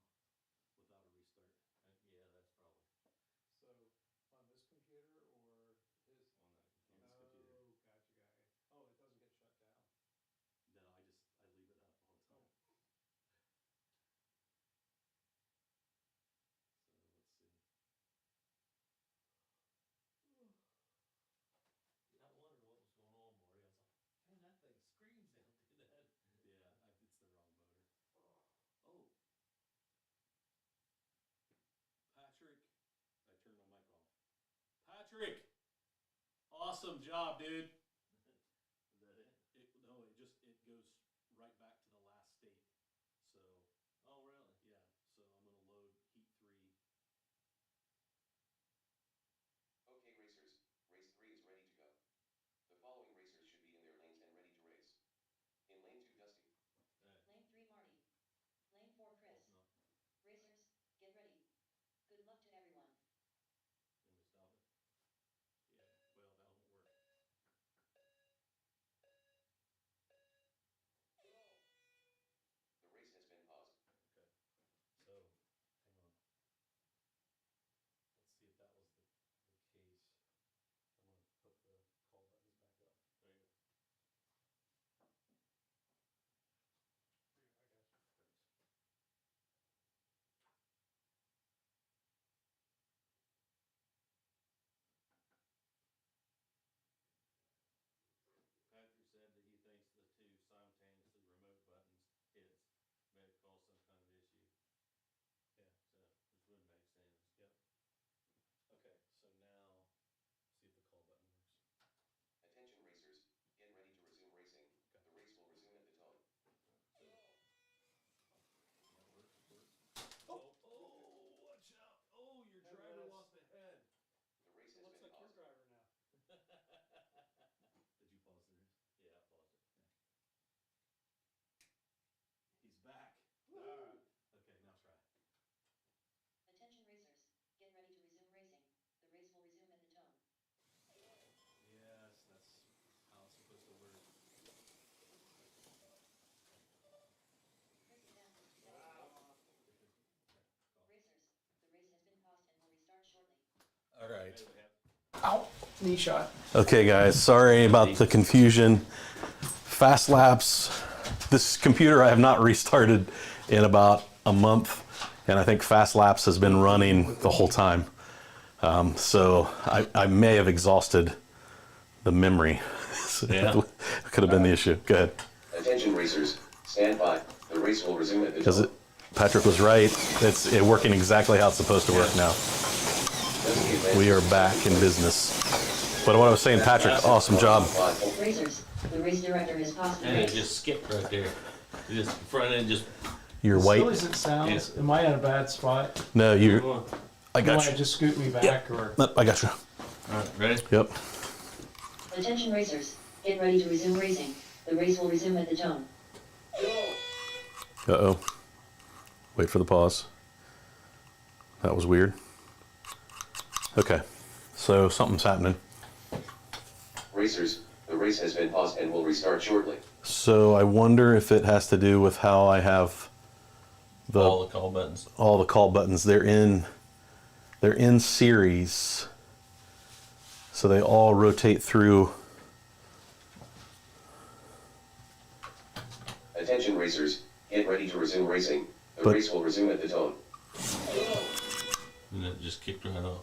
without a restart. Yeah, that's probably So on this computer or his? on that computer. Oh, gotcha, guy. Oh, it doesn't get shut down. No, I leave it up all the time. So let's see. Yeah, I wondered what was going on, Marty. I was like, man, that thing screams don't do that. Yeah, it's the wrong motor. Oh, Patrick, I turned my mic off. Patrick, awesome job, dude. is that it? It goes right back to the last state. So Oh, really? yeah, so I'm gonna load heat 3. Okay, racers. Race 3 is ready to go. The following racers should be in their lanes and ready to race. In lane 2, Dusty. Lane 3, Marty. Lane 4, Chris. No. Racers, get ready. Good luck to everyone. You want me to stop it? Yeah, well that won't work. The race has been paused. Okay, so hang on. Let's see if that was the case. I'm gonna hook the call buttons back up. There you go. Here, I got you. Thanks. Patrick said that he thinks the 2 simultaneously remote buttons hits may have caused some kind of issue. Yeah. So, which would make sense. Yep. Okay, so now see if the call button works. Attention, racers. Get ready to resume racing. Okay. The race will resume at the tone. So, that works, of course. Oh, watch out. Oh, your That driver was- lost a head. The race It has looks been like your paused. driver now. Did you pause the race? Yeah, I paused it. He's back. All right. Okay, now try. Attention racers, get ready to resume racing. The race will resume at the tone. Yes, that's how it's supposed to work. Chris is active. Racers, the race has been paused and will restart shortly. All right. There we have. Ow! Knee shot. Okay, guys, sorry about the confusion. Fast laps. This computer I have not restarted in about a month, and I think Fast Laps has been running the whole time. So I may have exhausted the memory. Yeah. Could have been the issue. Go ahead. Attention, racers. Stand by. The race will resume at the Because tone. Patrick was right. It's working exactly how it's supposed to work now. Dusty advances. We are back in business. But what I was saying, Patrick, awesome job. Racers, the race director has paused the And it race. just skipped right there. It just front end just. You're As white. silly as it sounds, am I in a bad spot? No, you're. I You got want to you. just scoot me back or? Nope, I got you. All right, ready? Yep. Attention racers, get ready to resume racing. The race will resume at the tone. Uh-oh. Wait for the pause. That was weird. Okay. So something's happening. Racers, the race has been paused and will restart shortly. So I wonder if it has to do with how I have All the call buttons. all the call buttons. They're in series. So they all rotate through. Attention racers, get ready to resume racing. The But- race will resume at the tone. And it just kicked right off.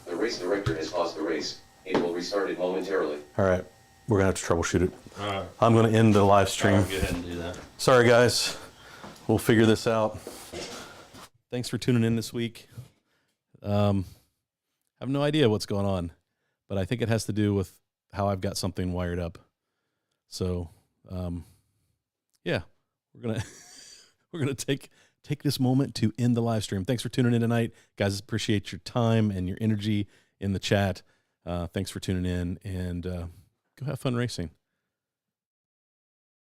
The race director has paused the race. It will restart it momentarily. All right. We're going to have to troubleshoot it. All right. I'm going to end the live I'll stream. go ahead and do that. Sorry, guys. We'll figure this out. Thanks for tuning in this week. I have no idea what's going on, but I think it has to do with how I've got something wired up. So, yeah, we're gonna take this moment to end the live stream. Thanks for tuning in tonight, guys. Appreciate your time and your energy in the chat. Thanks for tuning in, and go have fun racing.